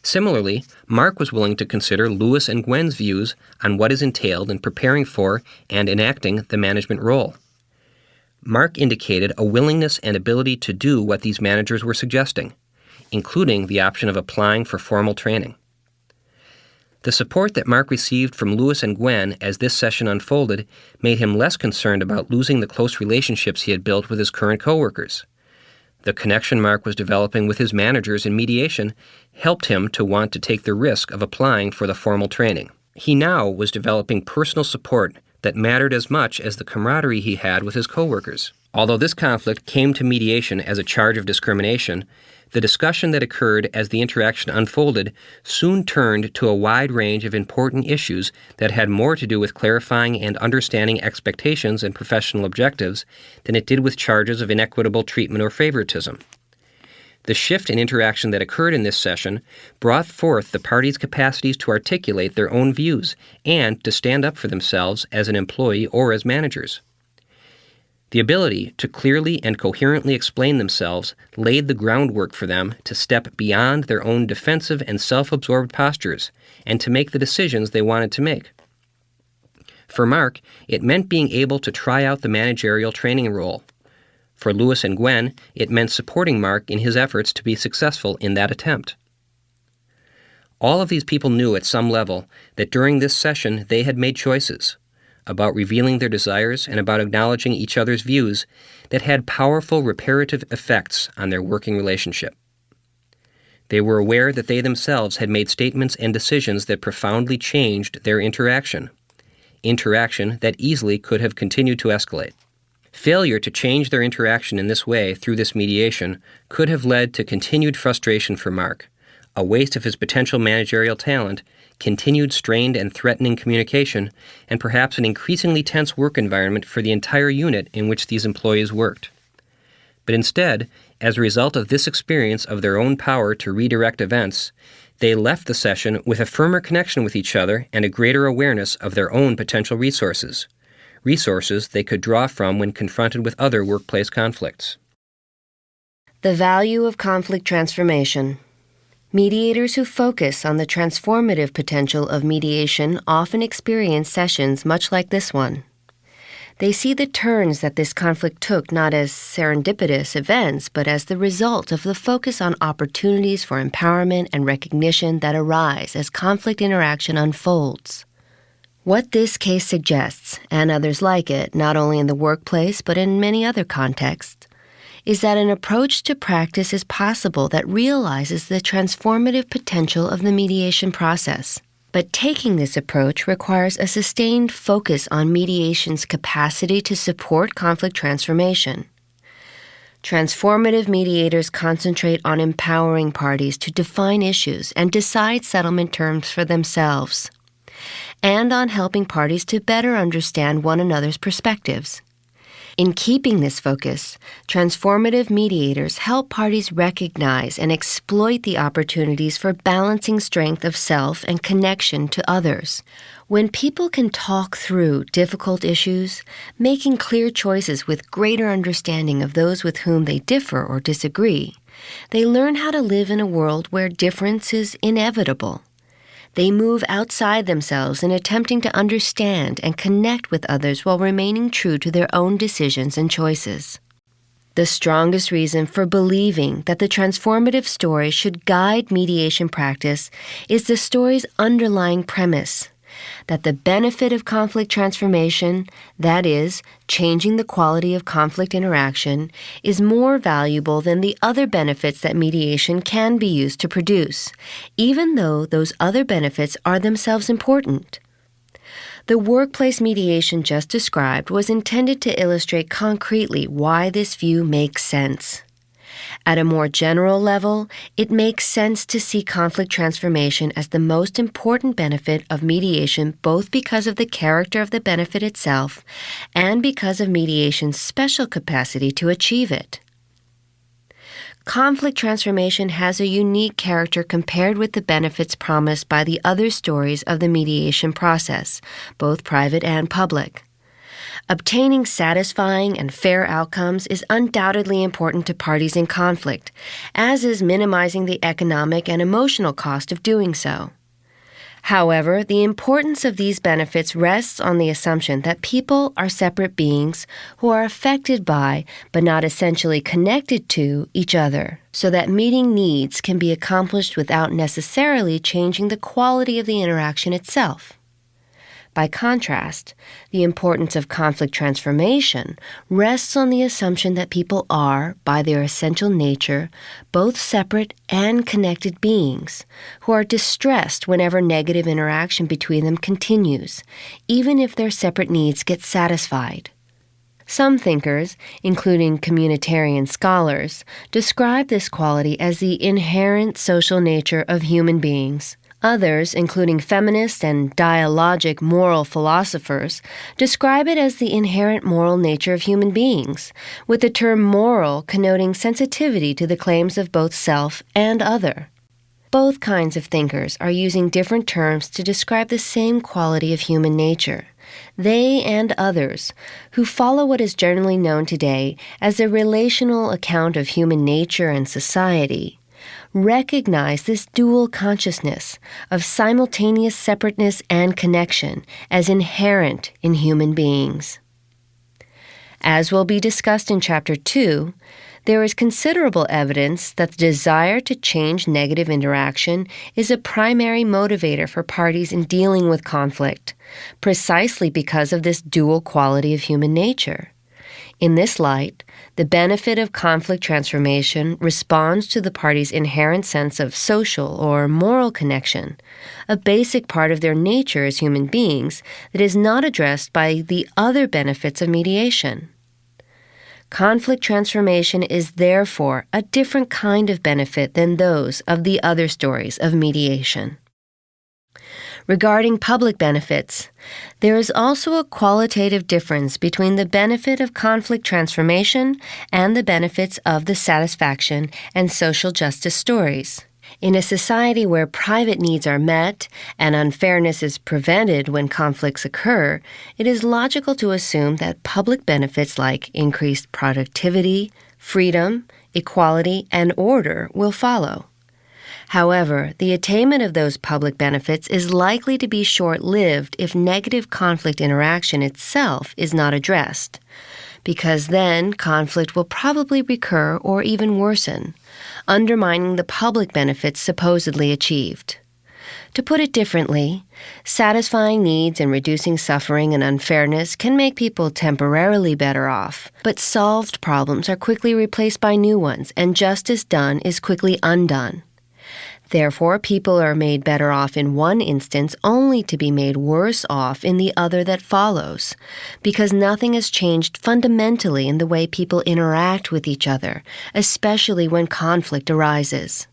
Similarly, Mark was willing to consider Lewis and Gwen's views on what is entailed in preparing for and enacting the management role. Mark indicated a willingness and ability to do what these managers were suggesting, including the option of applying for formal training. The support that Mark received from Lewis and Gwen as this session unfolded made him less concerned about losing the close relationships he had built with his current coworkers. The connection Mark was developing with his managers in mediation helped him to want to take the risk of applying for the formal training. He now was developing personal support that mattered as much as the camaraderie he had with his coworkers. Although this conflict came to mediation as a charge of discrimination, the discussion that occurred as the interaction unfolded soon turned to a wide range of important issues that had more to do with clarifying and understanding expectations and professional objectives than it did with charges of inequitable treatment or favoritism. The shift in interaction that occurred in this session brought forth the parties' capacities to articulate their own views and to stand up for themselves as an employee or as managers. The ability to clearly and coherently explain themselves laid the groundwork for them to step beyond their own defensive and self-absorbed postures and to make the decisions they wanted to make. For Mark, it meant being able to try out the managerial training role. For Lewis and Gwen, it meant supporting Mark in his efforts to be successful in that attempt. All of these people knew at some level that during this session they had made choices about revealing their desires and about acknowledging each other's views that had powerful reparative effects on their working relationship. They were aware that they themselves had made statements and decisions that profoundly changed their interaction that easily could have continued to escalate. Failure to change their interaction in this way through this mediation could have led to continued frustration for Mark, a waste of his potential managerial talent, continued strained and threatening communication, and perhaps an increasingly tense work environment for the entire unit in which these employees worked. But instead, as a result of this experience of their own power to redirect events, they left the session with a firmer connection with each other and a greater awareness of their own potential resources they could draw from when confronted with other workplace conflicts. The value of conflict transformation. Mediators who focus on the transformative potential of mediation often experience sessions much like this one. They see the turns that this conflict took not as serendipitous events, but as the result of the focus on opportunities for empowerment and recognition that arise as conflict interaction unfolds. What this case suggests, and others like it, not only in the workplace but in many other contexts, is that an approach to practice is possible that realizes the transformative potential of the mediation process. But taking this approach requires a sustained focus on mediation's capacity to support conflict transformation. Transformative mediators concentrate on empowering parties to define issues and decide settlement terms for themselves, and on helping parties to better understand one another's perspectives. In keeping this focus, transformative mediators help parties recognize and exploit the opportunities for balancing strength of self and connection to others. When people can talk through difficult issues, making clear choices with greater understanding of those with whom they differ or disagree, They learn how to live in a world where difference is inevitable. They move outside themselves in attempting to understand and connect with others while remaining true to their own decisions and choices. The strongest reason for believing that the transformative story should guide mediation practice is the story's underlying premise, that the benefit of conflict transformation, that is, changing the quality of conflict interaction, is more valuable than the other benefits that mediation can be used to produce, even though those other benefits are themselves important. The workplace mediation just described was intended to illustrate concretely why this view makes sense. At a more general level, it makes sense to see conflict transformation as the most important benefit of mediation, both because of the character of the benefit itself and because of mediation's special capacity to achieve it. Conflict transformation has a unique character compared with the benefits promised by the other stories of the mediation process, both private and public. Obtaining satisfying and fair outcomes is undoubtedly important to parties in conflict, as is minimizing the economic and emotional cost of doing so. However, the importance of these benefits rests on the assumption that people are separate beings who are affected by, but not essentially connected to, each other, so that meeting needs can be accomplished without necessarily changing the quality of the interaction itself. By contrast, the importance of conflict transformation rests on the assumption that people are, by their essential nature, both separate and connected beings, who are distressed whenever negative interaction between them continues, even if their separate needs get satisfied. Some thinkers, including communitarian scholars, describe this quality as the inherent social nature of human beings. Others, including feminist and dialogic moral philosophers, describe it as the inherent moral nature of human beings, with the term moral connoting sensitivity to the claims of both self and other. Both kinds of thinkers are using different terms to describe the same quality of human nature. They and others, who follow what is generally known today as a relational account of human nature and society, recognize this dual consciousness of simultaneous separateness and connection as inherent in human beings. As will be discussed in Chapter 2, there is considerable evidence that the desire to change negative interaction is a primary motivator for parties in dealing with conflict, precisely because of this dual quality of human nature. In this light, the benefit of conflict transformation responds to the parties' inherent sense of social or moral connection, a basic part of their nature as human beings that is not addressed by the other benefits of mediation. Conflict transformation is therefore a different kind of benefit than those of the other stories of mediation. Regarding public benefits, there is also a qualitative difference between the benefit of conflict transformation and the benefits of the satisfaction and social justice stories. In a society where private needs are met and unfairness is prevented when conflicts occur, it is logical to assume that public benefits like increased productivity, freedom, equality, and order will follow. However, the attainment of those public benefits is likely to be short-lived if negative conflict interaction itself is not addressed, because then conflict will probably recur or even worsen, undermining the public benefits supposedly achieved. To put it differently, satisfying needs and reducing suffering and unfairness can make people temporarily better off, but solved problems are quickly replaced by new ones, and justice done is quickly undone. Therefore, people are made better off in one instance only to be made worse off in the other that follows, because nothing has changed fundamentally in the way people interact with each other, especially when conflict arises.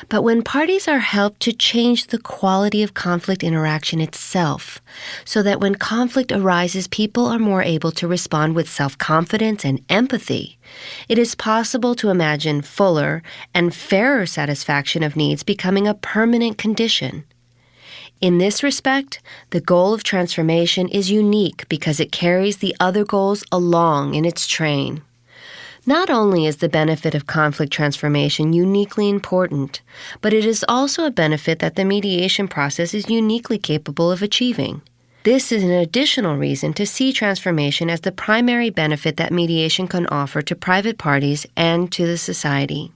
But when parties are helped to change the quality of conflict interaction itself, so that when conflict arises, people are more able to respond with self-confidence and empathy, it is possible to imagine fuller and fairer satisfaction of needs becoming a permanent condition. In this respect, the goal of transformation is unique because it carries the other goals along in its train. Not only is the benefit of conflict transformation uniquely important, but it is also a benefit that the mediation process is uniquely capable of achieving. This is an additional reason to see transformation as the primary benefit that mediation can offer to private parties and to the society.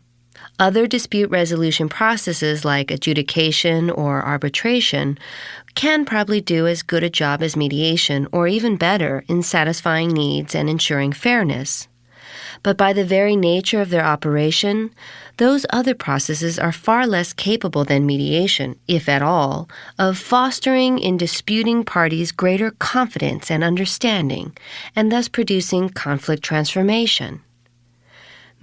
Other dispute resolution processes like adjudication or arbitration can probably do as good a job as mediation, or even better, in satisfying needs and ensuring fairness. But by the very nature of their operation, those other processes are far less capable than mediation, if at all, of fostering in disputing parties greater confidence and understanding, and thus producing conflict transformation.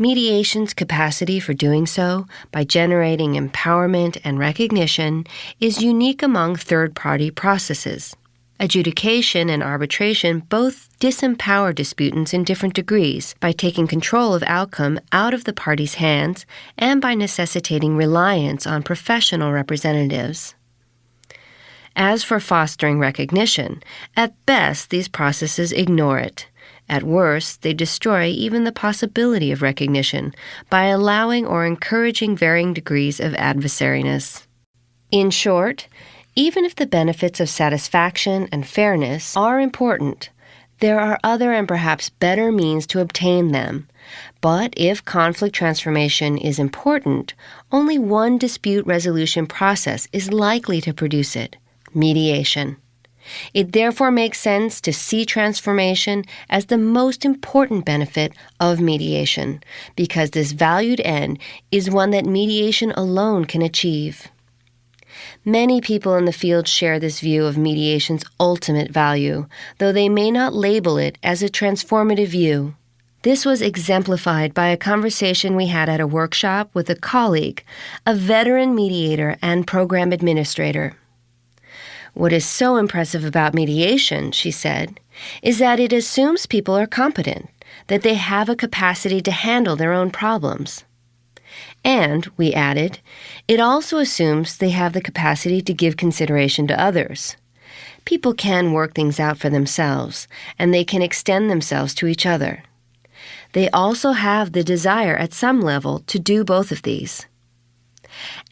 Mediation's capacity for doing so, by generating empowerment and recognition, is unique among third-party processes. Adjudication and arbitration both disempower disputants in different degrees by taking control of outcome out of the parties' hands and by necessitating reliance on professional representatives. As for fostering recognition, at best these processes ignore it. At worst, they destroy even the possibility of recognition by allowing or encouraging varying degrees of adversariness. In short, even if the benefits of satisfaction and fairness are important, there are other and perhaps better means to obtain them. But if conflict transformation is important, only one dispute resolution process is likely to produce it: mediation. It therefore makes sense to see transformation as the most important benefit of mediation, because this valued end is one that mediation alone can achieve. Many people in the field share this view of mediation's ultimate value, though they may not label it as a transformative view. This was exemplified by a conversation we had at a workshop with a colleague, a veteran mediator and program administrator. "What is so impressive about mediation," she said, "is that it assumes people are competent, that they have a capacity to handle their own problems. And," we added, "it also assumes they have the capacity to give consideration to others. People can work things out for themselves, and they can extend themselves to each other. They also have the desire at some level to do both of these.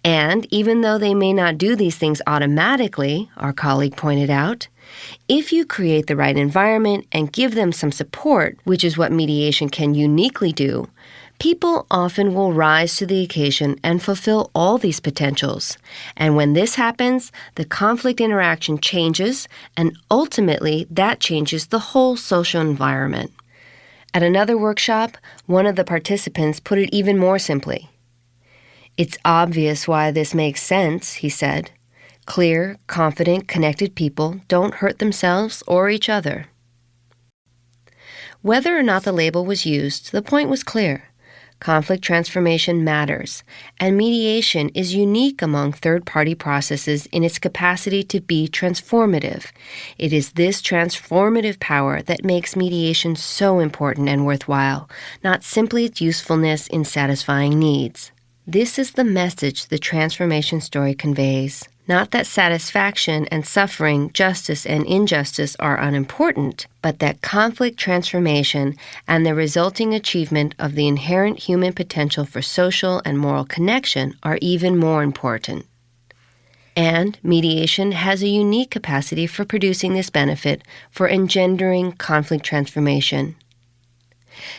And even though they may not do these things automatically," our colleague pointed out, "if you create the right environment and give them some support, which is what mediation can uniquely do, people often will rise to the occasion and fulfill all these potentials. And when this happens, the conflict interaction changes, and ultimately that changes the whole social environment." At another workshop, one of the participants put it even more simply. "It's obvious why this makes sense," he said. "Clear, confident, connected people don't hurt themselves or each other." Whether or not the label was used, the point was clear. Conflict transformation matters, and mediation is unique among third-party processes in its capacity to be transformative. It is this transformative power that makes mediation so important and worthwhile, not simply its usefulness in satisfying needs. This is the message the transformation story conveys. Not that satisfaction and suffering, justice and injustice are unimportant, but that conflict transformation and the resulting achievement of the inherent human potential for social and moral connection are even more important. And mediation has a unique capacity for producing this benefit, for engendering conflict transformation.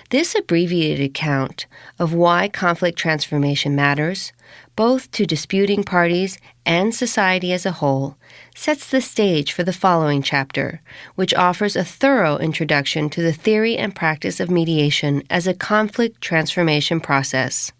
This abbreviated account of why conflict transformation matters, both to disputing parties and society as a whole, sets the stage for the following chapter, which offers a thorough introduction to the theory and practice of mediation as a conflict transformation process.